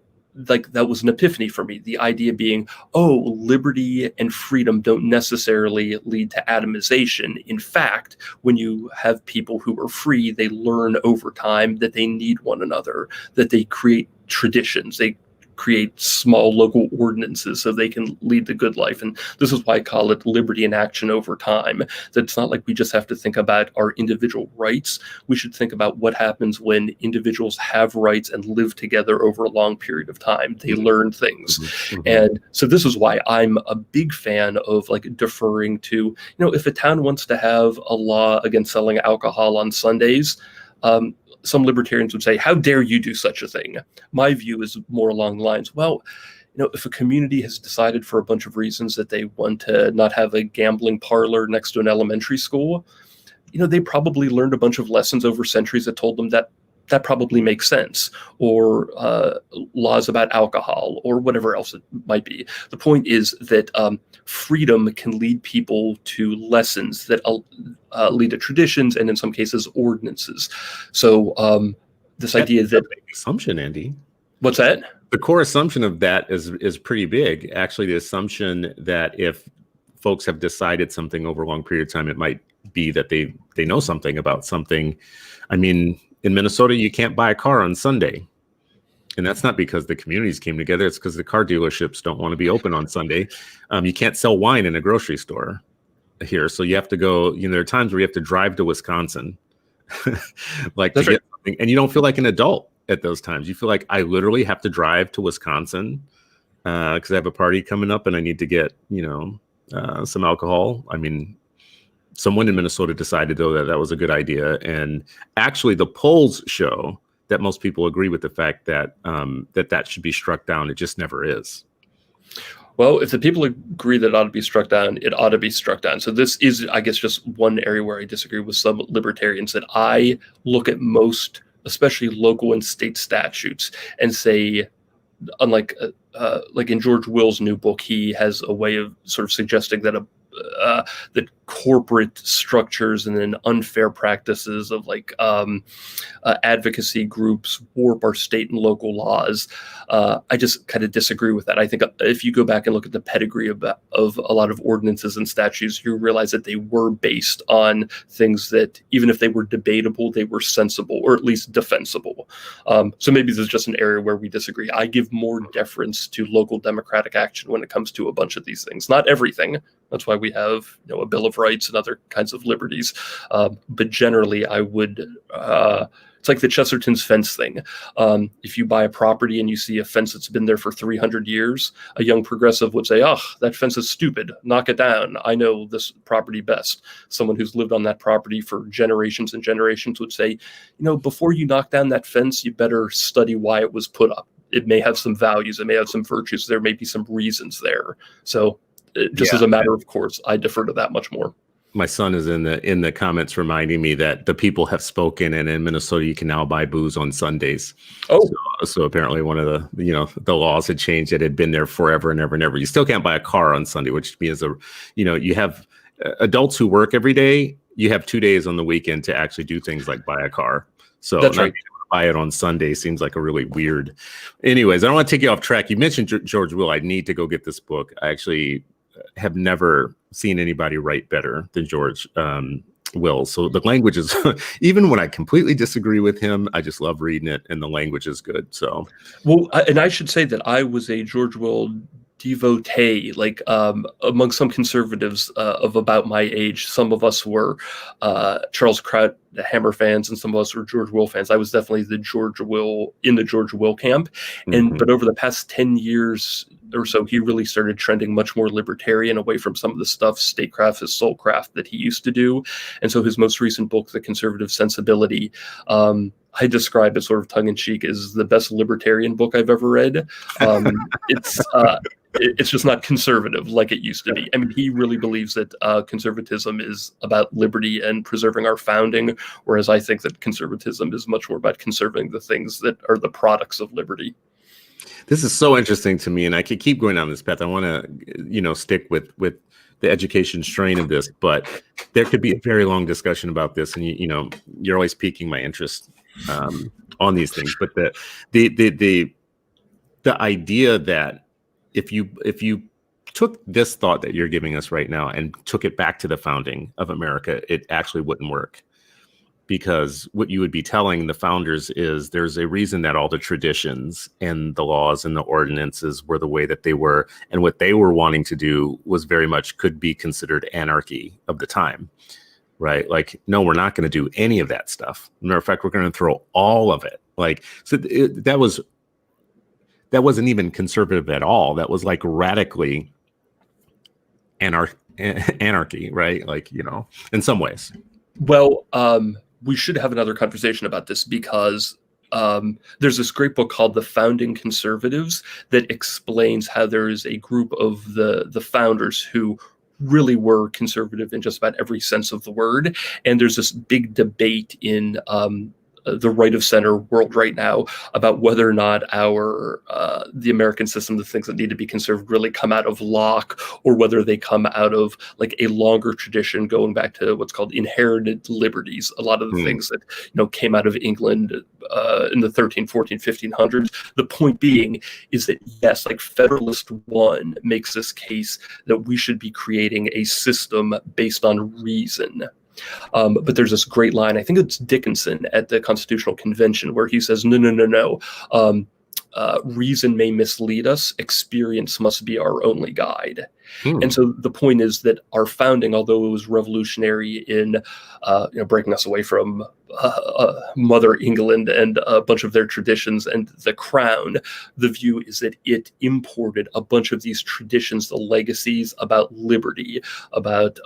like that was an epiphany for me. The idea being, oh, liberty and freedom don't necessarily lead to atomization. In fact, when you have people who are free, they learn over time that they need one another, that they create traditions, they create small local ordinances so they can lead the good life. And this is why I call it liberty in action over time. That it's not like we just have to think about our individual rights. We should think about what happens when individuals have rights and live together over a long period of time. They learn things. And so this is why I'm a big fan of like deferring to, if a town wants to have a law against selling alcohol on Sundays, some libertarians would say, how dare you do such a thing? My view is more along the lines, well, if a community has decided for a bunch of reasons that they want to not have a gambling parlor next to an elementary school, they probably learned a bunch of lessons over centuries that told them that that probably makes sense, or laws about alcohol or whatever else it might be. The point is that freedom can lead people to lessons that lead to traditions and in some cases ordinances. So this idea that
assumption, Andy.
What's that?
The core assumption of that is pretty big. Actually, the assumption that if folks have decided something over a long period of time, it might be that they know something about something. I mean, in Minnesota, you can't buy a car on Sunday. And that's not because the communities came together. It's because the car dealerships don't want to be open on Sunday. You can't sell wine in a grocery store here. So you have to go, there are times where you have to drive to Wisconsin like that's to get something. And you don't feel like an adult at those times. You feel like I literally have to drive to Wisconsin because I have a party coming up and I need to get, some alcohol. I mean, someone in Minnesota decided, though, that was a good idea. And actually, the polls show that most people agree with the fact that that should be struck down. It just never is.
Well, if the people agree that it ought to be struck down, it ought to be struck down. So this is, I guess, just one area where I disagree with some libertarians, that I look at most, especially local and state statutes, and say, unlike like in George Will's new book, he has a way of sort of suggesting that that corporate structures and then unfair practices of like advocacy groups warp our state and local laws. I just kind of disagree with that. I think if you go back and look at the pedigree of a lot of ordinances and statutes, you realize that they were based on things that, even if they were debatable, they were sensible or at least defensible. So maybe this is just an area where we disagree. I give more deference to local democratic action when it comes to a bunch of these things. Not everything. That's why we have a Bill of Rights and other kinds of liberties. But generally, I would. It's like the Chesterton's fence thing. If you buy a property and you see a fence that's been there for 300 years, a young progressive would say, "Oh, that fence is stupid. Knock it down. I know this property best." Someone who's lived on that property for generations and generations would say, before you knock down that fence, you better study why it was put up. It may have some values. It may have some virtues. There may be some reasons there. So just as a matter of course, I defer to that much more.
My son is in the comments reminding me that the people have spoken, and in Minnesota you can now buy booze on Sundays.
Oh,
so apparently one of the laws had changed. It had been there forever and ever and ever. You still can't buy a car on Sunday, which means you have adults who work every day. You have 2 days on the weekend to actually do things like buy a car. So
that's right.
Buy it on Sunday seems like a really weird. Anyways, I don't want to take you off track. You mentioned George Will. I need to go get this book. I actually have never seen anybody write better than George Will. So the language is, even when I completely disagree with him, I just love reading it, and the language is good. So,
well, and I should say that I was a George Will devotee, like among some conservatives of about my age. Some of us were Charles Kraut Hammer fans, and some of us were George Will fans. I was definitely in the George Will camp. And but over the past 10 years or so, he really started trending much more libertarian, away from some of the stuff, statecraft, his soulcraft, that he used to do. And so his most recent book, The Conservative Sensibility, I describe it sort of tongue-in-cheek as the best libertarian book I've ever read. It's just not conservative like it used to be. I mean, he really believes that conservatism is about liberty and preserving our founding, whereas I think that conservatism is much more about conserving the things that are the products of liberty.
This is so interesting to me, and I could keep going down this path. I want to, stick with the education strain of this, but there could be a very long discussion about this, and you're always piquing my interest on these things. But the the idea that if you took this thought that you're giving us right now and took it back to the founding of America, it actually wouldn't work. Because what you would be telling the founders is there's a reason that all the traditions and the laws and the ordinances were the way that they were. And what they were wanting to do was very much could be considered anarchy of the time, right? Like, no, we're not going to do any of that stuff. Matter of fact, we're going to throw all of it. Like, so that wasn't even conservative at all. That was like radically anarchy, right? Like, in some ways.
Well, we should have another conversation about this because there's this great book called The Founding Conservatives that explains how there is a group of the founders who really were conservative in just about every sense of the word. And there's this big debate in the right of center world right now about whether or not the American system, the things that need to be conserved, really come out of Locke, or whether they come out of like a longer tradition going back to what's called inherited liberties. A lot of the things that came out of England in the 13, 14, 1500s. The point being is that yes, like Federalist One makes this case that we should be creating a system based on reason. But there's this great line, I think it's Dickinson at the Constitutional Convention, where he says, no. Reason may mislead us. Experience must be our only guide. And so the point is that our founding, although it was revolutionary in breaking us away from Mother England and a bunch of their traditions and the crown, the view is that it imported a bunch of these traditions, the legacies about liberty, about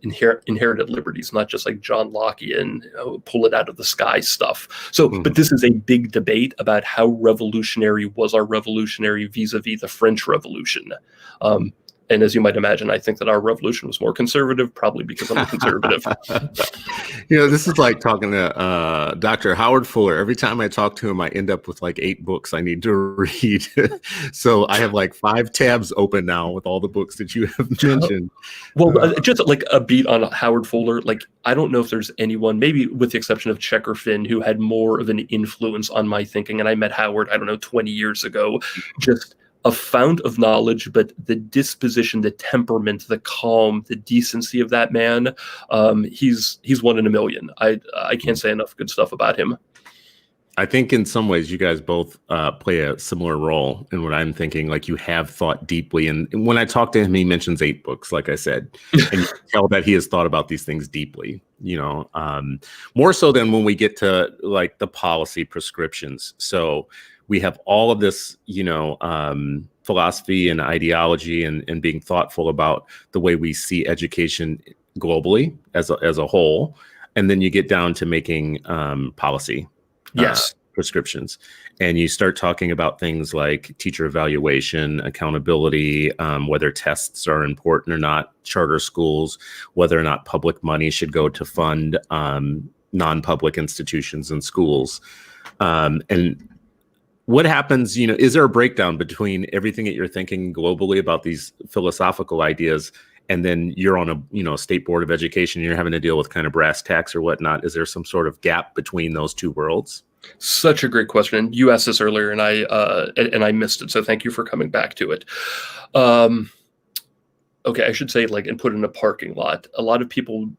inherited liberties, not just like John Lockean pull it out of the sky stuff. So, but this is a big debate about how revolutionary was our revolutionary vis-a-vis the French Revolution. And as you might imagine, I think that our revolution was more conservative, probably because I'm a conservative.
This is like talking to Dr. Howard Fuller. Every time I talk to him, I end up with like 8 books I need to read. So I have like 5 tabs open now with all the books that you have mentioned.
Well, just like a beat on Howard Fuller, like I don't know if there's anyone, maybe with the exception of Checker Finn, who had more of an influence on my thinking. And I met Howard, 20 years ago, just a fount of knowledge, but the disposition, the temperament, the calm, the decency of that man, he's one in a million. I can't say enough good stuff about him.
I think in some ways you guys both play a similar role in what I'm thinking. Like, you have thought deeply, and when I talk to him, he mentions 8 books, like I said, and you can tell that he has thought about these things deeply. More so than when we get to like the policy prescriptions. So we have all of this, philosophy and ideology and being thoughtful about the way we see education globally as a whole. And then you get down to making policy prescriptions. And you start talking about things like teacher evaluation, accountability, whether tests are important or not, charter schools, whether or not public money should go to fund non-public institutions and schools. And what happens, is there a breakdown between everything that you're thinking globally about these philosophical ideas, and then you're on a state board of education, and you're having to deal with kind of brass tacks or whatnot? Is there some sort of gap between those two worlds?
Such a great question. You asked this earlier, and I missed it. So thank you for coming back to it. Okay, I should say, and put in a parking lot. A lot of people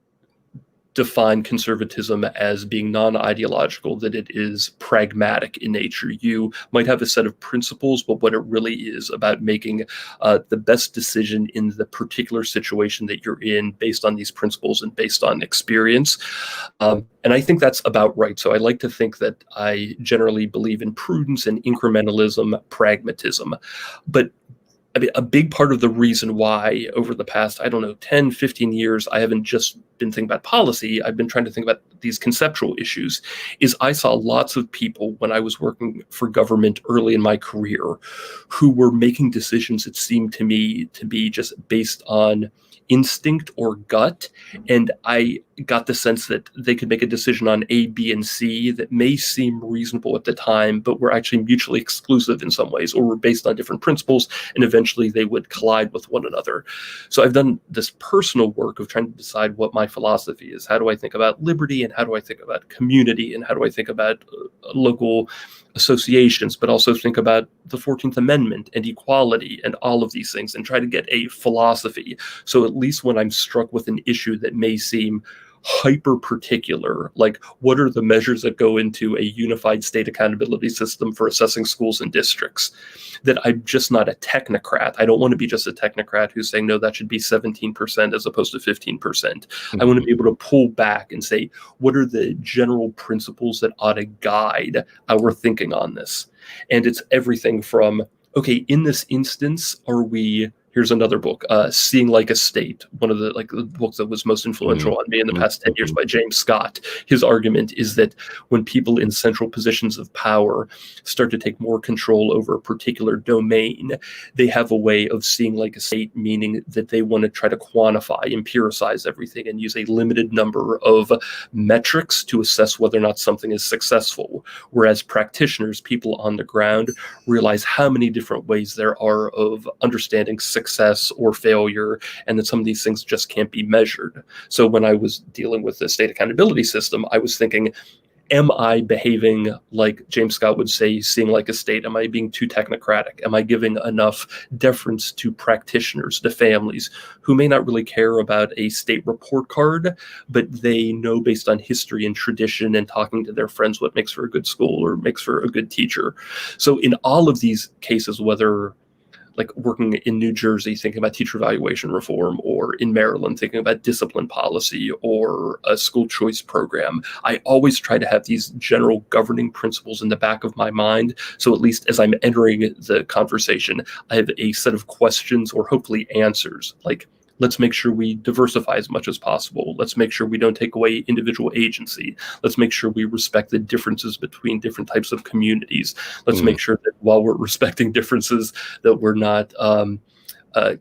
define conservatism as being non-ideological, that it is pragmatic in nature. You might have a set of principles, but what it really is about making the best decision in the particular situation that you're in based on these principles and based on experience. And I think that's about right. So I like to think that I generally believe in prudence and incrementalism, pragmatism. But a big part of the reason why over the past, 10, 15 years, I haven't just been thinking about policy, I've been trying to think about these conceptual issues, is I saw lots of people when I was working for government early in my career who were making decisions that seemed to me to be just based on instinct or gut. And I got the sense that they could make a decision on A, B, and C that may seem reasonable at the time, but were actually mutually exclusive in some ways, or were based on different principles, and eventually they would collide with one another. So I've done this personal work of trying to decide what my philosophy is. How do I think about liberty, and how do I think about community, and how do I think about local associations, but also think about the 14th Amendment and equality and all of these things, and try to get a philosophy. So at least when I'm struck with an issue that may seem hyper particular, like what are the measures that go into a unified state accountability system for assessing schools and districts, that I'm just not a technocrat. I don't want to be just a technocrat who's saying, no, that should be 17% as opposed to 15%. I want to be able to pull back and say, what are the general principles that ought to guide our thinking on this? And it's everything from, okay, in this instance, here's another book, Seeing Like a State, one of the books that was most influential on me in the past 10 years by James Scott. His argument is that when people in central positions of power start to take more control over a particular domain, they have a way of seeing like a state, meaning that they want to try to quantify, empiricize everything, and use a limited number of metrics to assess whether or not something is successful. Whereas practitioners, people on the ground, realize how many different ways there are of understanding success or failure, and that some of these things just can't be measured. So when I was dealing with the state accountability system, I was thinking, am I behaving like James Scott would say, seeing like a state? Am I being too technocratic? Am I giving enough deference to practitioners, to families who may not really care about a state report card, but they know based on history and tradition and talking to their friends what makes for a good school or makes for a good teacher? So in all of these cases, whether like working in New Jersey, thinking about teacher evaluation reform, or in Maryland, thinking about discipline policy or a school choice program, I always try to have these general governing principles in the back of my mind. So at least as I'm entering the conversation, I have a set of questions or hopefully answers, like, let's make sure we diversify as much as possible. Let's make sure we don't take away individual agency. Let's make sure we respect the differences between different types of communities. Let's make sure that while we're respecting differences, that we're not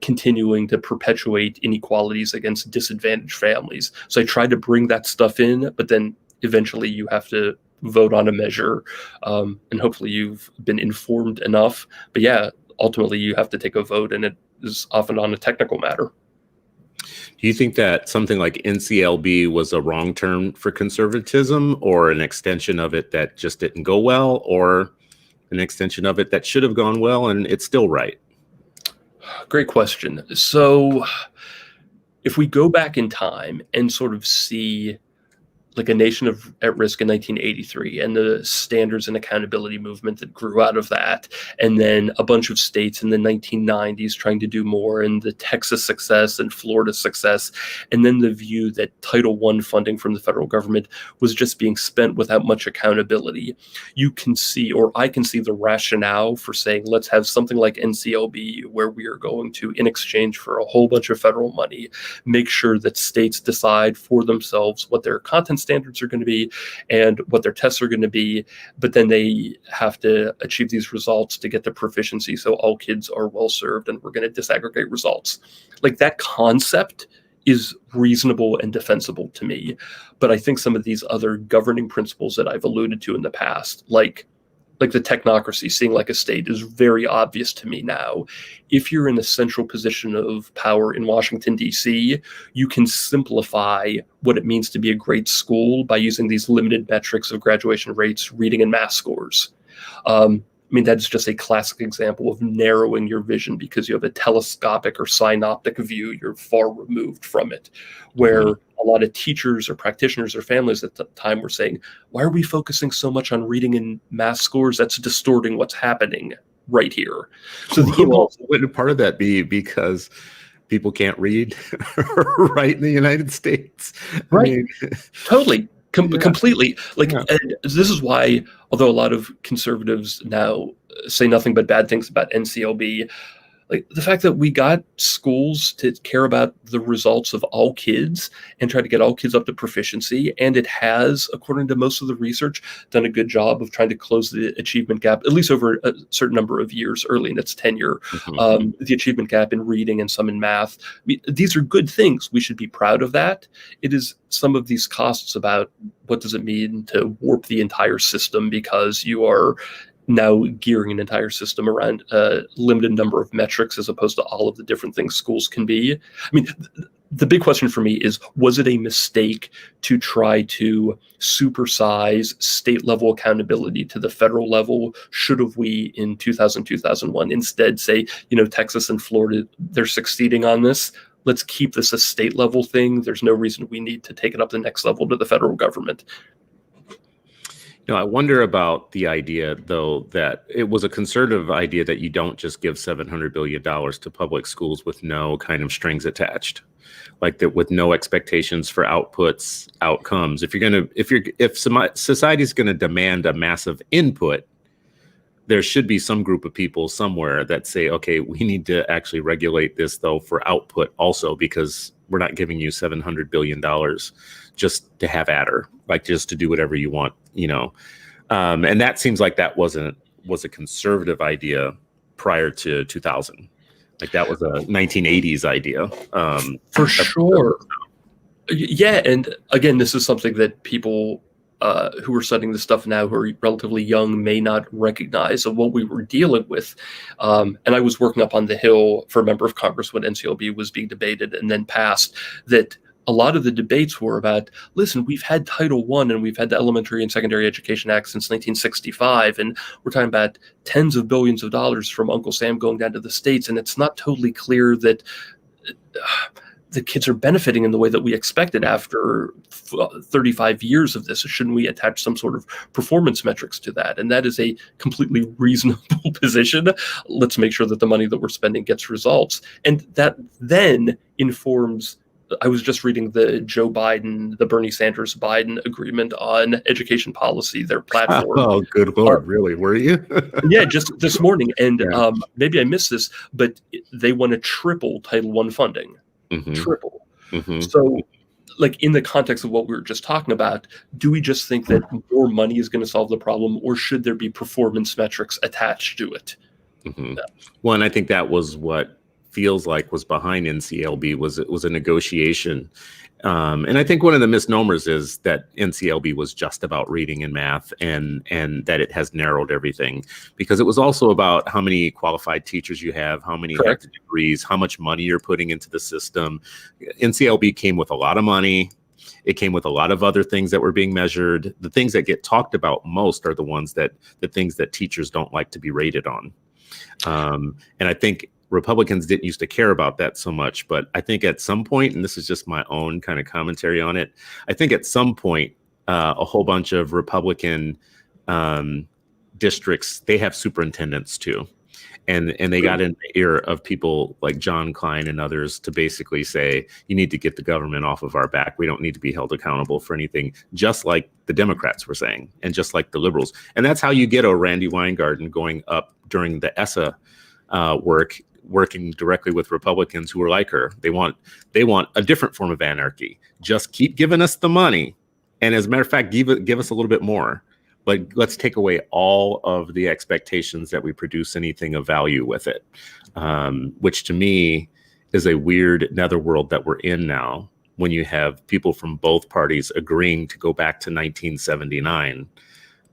continuing to perpetuate inequalities against disadvantaged families. So I tried to bring that stuff in, but then eventually you have to vote on a measure, and hopefully you've been informed enough. But yeah, ultimately you have to take a vote, and it is often on a technical matter.
Do you think that something like NCLB was a wrong term for conservatism, or an extension of it that just didn't go well, or an extension of it that should have gone well and it's still right?
Great question. So if we go back in time and sort of see like a nation at risk in 1983 and the standards and accountability movement that grew out of that, and then a bunch of states in the 1990s trying to do more, and the Texas success and Florida success, and then the view that Title I funding from the federal government was just being spent without much accountability, you can see, or I can see, the rationale for saying, let's have something like NCLB, where we are going to, in exchange for a whole bunch of federal money, make sure that states decide for themselves what their content standards are going to be and what their tests are going to be, but then they have to achieve these results to get the proficiency so all kids are well served, and we're going to disaggregate results. Like, that concept is reasonable and defensible to me. But I think some of these other governing principles that I've alluded to in the past, like the technocracy, seeing like a state, is very obvious to me now. If you're in a central position of power in Washington, D.C., you can simplify what it means to be a great school by using these limited metrics of graduation rates, reading, and math scores. I mean, that's just a classic example of narrowing your vision because you have a telescopic or synoptic view. You're far removed from it, where a lot of teachers or practitioners or families at the time were saying, why are we focusing so much on reading and math scores? That's distorting what's happening right here. So
wouldn't part of that be because people can't read or write in the United States?
Right.
I mean,
totally. Completely. And this is why, although a lot of conservatives now say nothing but bad things about NCLB, like the fact that we got schools to care about the results of all kids and try to get all kids up to proficiency, and it has, according to most of the research, done a good job of trying to close the achievement gap, at least over a certain number of years early in its tenure, the achievement gap in reading and some in math. I mean, these are good things. We should be proud of that. It is some of these costs about what does it mean to warp the entire system because you are now gearing an entire system around a limited number of metrics as opposed to all of the different things schools can be. I mean, the big question for me is, was it a mistake to try to supersize state level accountability to the federal level? Should have we in 2000, 2001 instead say, Texas and Florida, they're succeeding on this. Let's keep this a state level thing. There's no reason we need to take it up the next level to the federal government.
I wonder about the idea, though, that it was a conservative idea that you don't just give $700 billion to public schools with no kind of strings attached, like that, with no expectations for outputs, outcomes. If society is going to demand a massive input, there should be some group of people somewhere that say, okay, we need to actually regulate this, though, for output also, because we're not giving you $700 billion just to have at her, like just to do whatever you want, and that seems like that was a conservative idea prior to 2000. Like that was a 1980s idea.
For sure. Yeah. And again, this is something that people who are studying this stuff now, who are relatively young, may not recognize of what we were dealing with. And I was working up on the Hill for a member of Congress when NCLB was being debated and then passed, that a lot of the debates were about, listen, we've had Title I and we've had the Elementary and Secondary Education Act since 1965, and we're talking about tens of billions of dollars from Uncle Sam going down to the states, and it's not totally clear that the kids are benefiting in the way that we expected after 35 years of this. Shouldn't we attach some sort of performance metrics to that? And that is a completely reasonable position. Let's make sure that the money that we're spending gets results. And that then informs, I was just reading the Joe Biden, the Bernie Sanders Biden agreement on education policy, their platform.
Oh, good Lord. Really? Were you?
Yeah, just this morning. And maybe I missed this, but they want to triple Title I funding. Mm-hmm. Triple. Mm-hmm. So, like, in the context of what we were just talking about, do we just think that more money is going to solve the problem, or should there be performance metrics attached to it?
Mm-hmm. Well, and I think that was what feels like was behind NCLB. It was a negotiation. And I think one of the misnomers is that NCLB was just about reading and math, and that it has narrowed everything, because it was also about how many qualified teachers you have, how many have degrees, how much money you're putting into the system. NCLB came with a lot of money. It came with a lot of other things that were being measured. The things that get talked about most are the things that teachers don't like to be rated on. And I think Republicans didn't used to care about that so much, but I think at some point, and this is just my own kind of commentary on it, I think at some point, a whole bunch of Republican districts, they have superintendents too. And they got in the ear of people like John Klein and others to basically say, you need to get the government off of our back. We don't need to be held accountable for anything, just like the Democrats were saying, and just like the liberals. And that's how you get a Randy Weingarten going up during the ESSA working directly with Republicans who are like her. They want a different form of anarchy. Just keep giving us the money. And as a matter of fact, give us a little bit more. But let's take away all of the expectations that we produce anything of value with it, which to me is a weird netherworld that we're in now, when you have people from both parties agreeing to go back to 1979,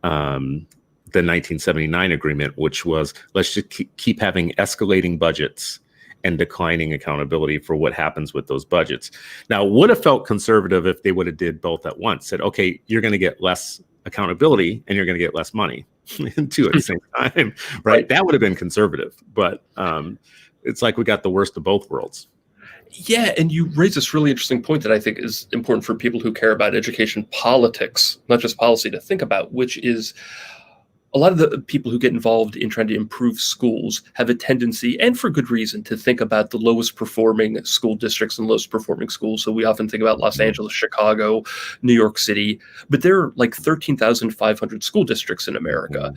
the 1979 agreement, which was, let's just keep having escalating budgets and declining accountability for what happens with those budgets. Now, would have felt conservative if they would have did both at once, said, okay, you're going to get less accountability and you're going to get less money too at the same time, right? That would have been conservative, but it's like we got the worst of both worlds.
Yeah, and you raise this really interesting point that I think is important for people who care about education politics, not just policy, to think about, which is a lot of the people who get involved in trying to improve schools have a tendency, and for good reason, to think about the lowest performing school districts and lowest performing schools. So we often think about Los Angeles, Chicago, New York City, but there are like 13,500 school districts in America.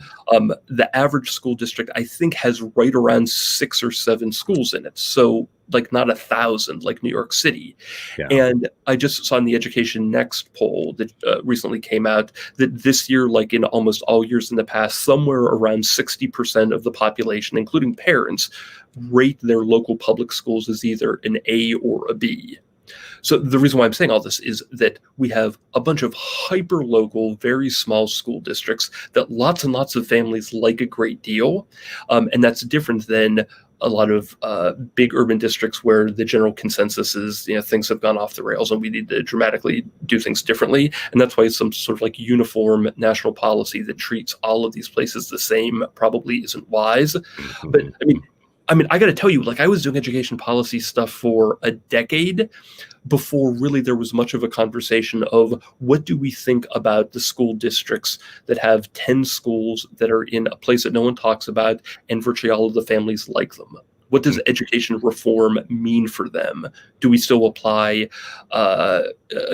The average school district, I think, has right around 6 or 7 schools in it. So like not 1,000 like New York City. Yeah. And I just saw in the Education Next poll that recently came out that this year, like in almost all years in the past, somewhere around 60% of the population, including parents, rate their local public schools as either an A or a B. So the reason why I'm saying all this is that we have a bunch of hyper-local, very small school districts that lots and lots of families like a great deal. And that's different than a lot of big urban districts where the general consensus is, things have gone off the rails and we need to dramatically do things differently. And that's why some sort of like uniform national policy that treats all of these places the same probably isn't wise. But I got to tell you, like, I was doing education policy stuff for a decade before really there was much of a conversation of what do we think about the school districts that have 10 schools that are in a place that no one talks about and virtually all of the families like them. What does education reform mean for them? Do we still apply a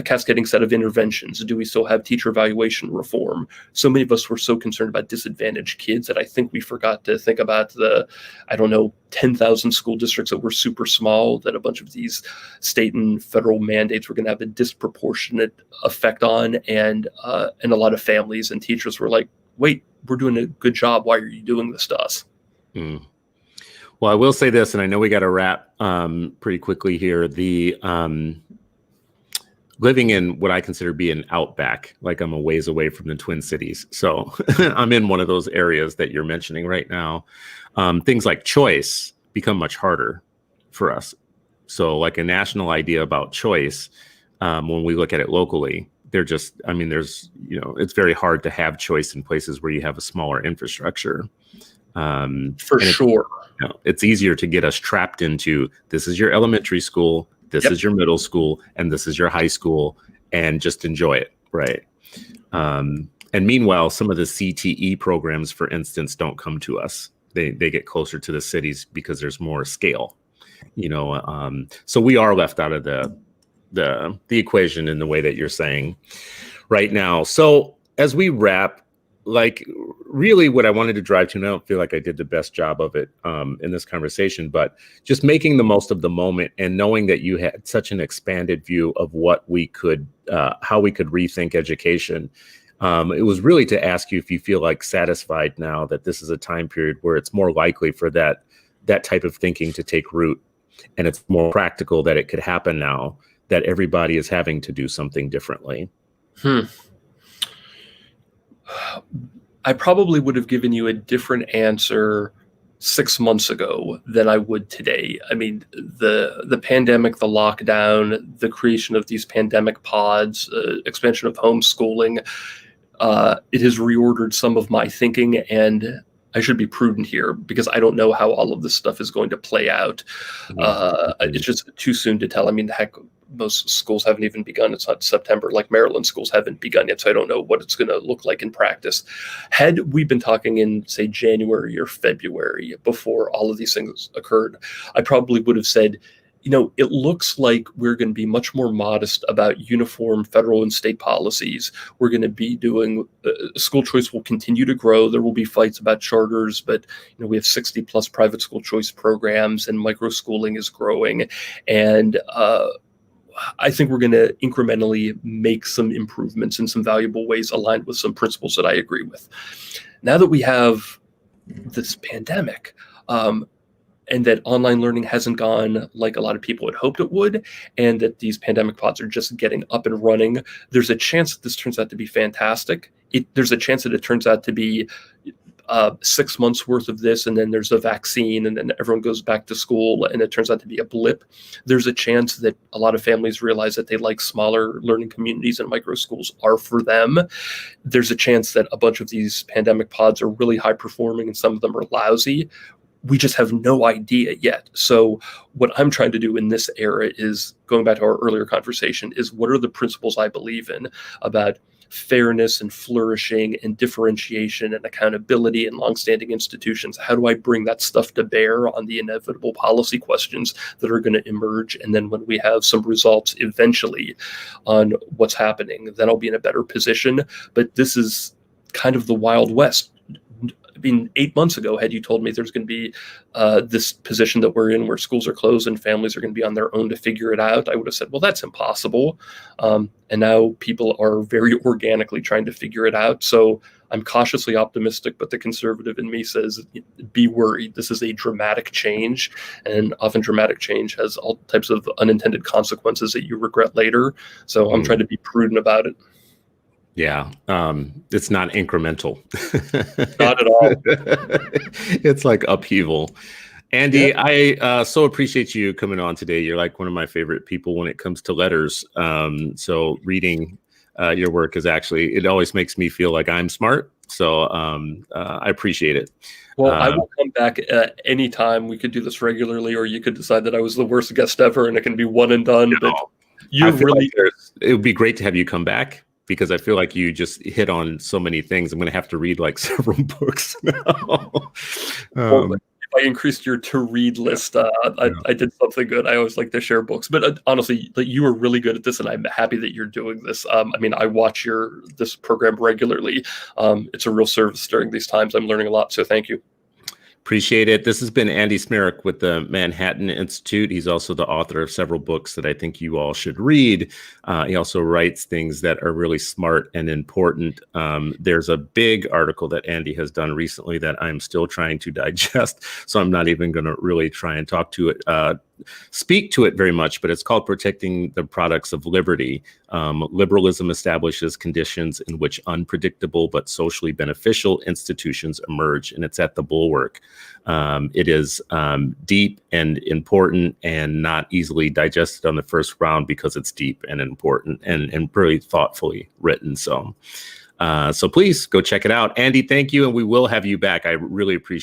cascading set of interventions? Do we still have teacher evaluation reform? So many of us were so concerned about disadvantaged kids that I think we forgot to think about the, 10,000 school districts that were super small that a bunch of these state and federal mandates were going to have a disproportionate effect on. And a lot of families and teachers were like, wait, we're doing a good job. Why are you doing this to us?
Well, I will say this, and I know we got to wrap pretty quickly here. The living in what I consider be an outback, like I'm a ways away from the Twin Cities. So I'm in one of those areas that you're mentioning right now. Things like choice become much harder for us. So like a national idea about choice, when we look at it locally, there's, it's very hard to have choice in places where you have a smaller infrastructure.
For sure.
It's easier to get us trapped into this is your elementary school, this is your middle school, and this is your high school, and just enjoy it, right? And meanwhile, some of the CTE programs, for instance, don't come to us. They get closer to the cities because there's more scale, so we are left out of the equation in the way that you're saying right now. So as we wrap, like really what I wanted to drive to, and I don't feel like I did the best job of it in this conversation, but just making the most of the moment and knowing that you had such an expanded view of what we could, how we could rethink education. It was really to ask you if you feel like satisfied now that this is a time period where it's more likely for that type of thinking to take root, and it's more practical that it could happen now that everybody is having to do something differently.
I probably would have given you a different answer 6 months ago than I would today. I mean, the pandemic, the lockdown, the creation of these pandemic pods, expansion of homeschooling, it has reordered some of my thinking, and I should be prudent here because I don't know how all of this stuff is going to play out. It's just too soon to tell. I mean, heck, most schools haven't even begun. It's not September. Like Maryland schools haven't begun yet, so I don't know what it's going to look like in practice. Had we been talking in, say, January or February before all of these things occurred, I probably would have said, it looks like we're going to be much more modest about uniform federal and state policies. We're going to be doing school choice will continue to grow. There will be fights about charters, but we have 60 plus private school choice programs, and micro schooling is growing. And I think we're going to incrementally make some improvements in some valuable ways aligned with some principles that I agree with. Now that we have this pandemic, and that online learning hasn't gone like a lot of people had hoped it would, and that these pandemic pods are just getting up and running, there's a chance that this turns out to be fantastic. There's a chance that it turns out to be 6 months worth of this, and then there's a vaccine, and then everyone goes back to school, and it turns out to be a blip. There's a chance that a lot of families realize that they like smaller learning communities, and micro schools are for them. There's a chance that a bunch of these pandemic pods are really high performing, and some of them are lousy. We just have no idea yet. So what I'm trying to do in this era is, going back to our earlier conversation, is what are the principles I believe in about fairness and flourishing and differentiation and accountability and longstanding institutions? How do I bring that stuff to bear on the inevitable policy questions that are going to emerge? And then when we have some results eventually on what's happening, then I'll be in a better position. But this is kind of the Wild West. mean, 8 months ago, had you told me there's going to be this position that we're in where schools are closed and families are going to be on their own to figure it out, I would have said, well, that's impossible. And now people are very organically trying to figure it out. So I'm cautiously optimistic, but the conservative in me says, be worried. This is a dramatic change, and often dramatic change has all types of unintended consequences that you regret later. So I'm trying to be prudent about it.
Yeah, it's not incremental.
Not at all.
It's like upheaval. Andy,
Yeah.
I so appreciate you coming on today. You're like one of my favorite people when it comes to letters. So reading your work is actually, it always makes me feel like I'm smart. So I appreciate it.
Well, I will come back at any time. We could do this regularly, or you could decide that I was the worst guest ever and it can be one and done. But you really,
like it would be great to have you come back, because I feel like you just hit on so many things. I'm going to have to read like several books now.
well, if I increased your to-read list, I did something good. I always like to share books. But honestly, you are really good at this, and I'm happy that you're doing this. I mean, I watch this program regularly. It's a real service during these times. I'm learning a lot, so thank you.
Appreciate it. This has been Andy Smarick with the Manhattan Institute. He's also the author of several books that I think you all should read. He also writes things that are really smart and important. There's a big article that Andy has done recently that I'm still trying to digest, so I'm not even going to really try and speak to it very much, but it's called Protecting the Products of Liberty. Liberalism establishes conditions in which unpredictable but socially beneficial institutions emerge, and it's at the Bulwark. It is deep and important and not easily digested on the first round because it's deep and important and really thoughtfully written. So please go check it out. Andy, thank you, and we will have you back. I really appreciate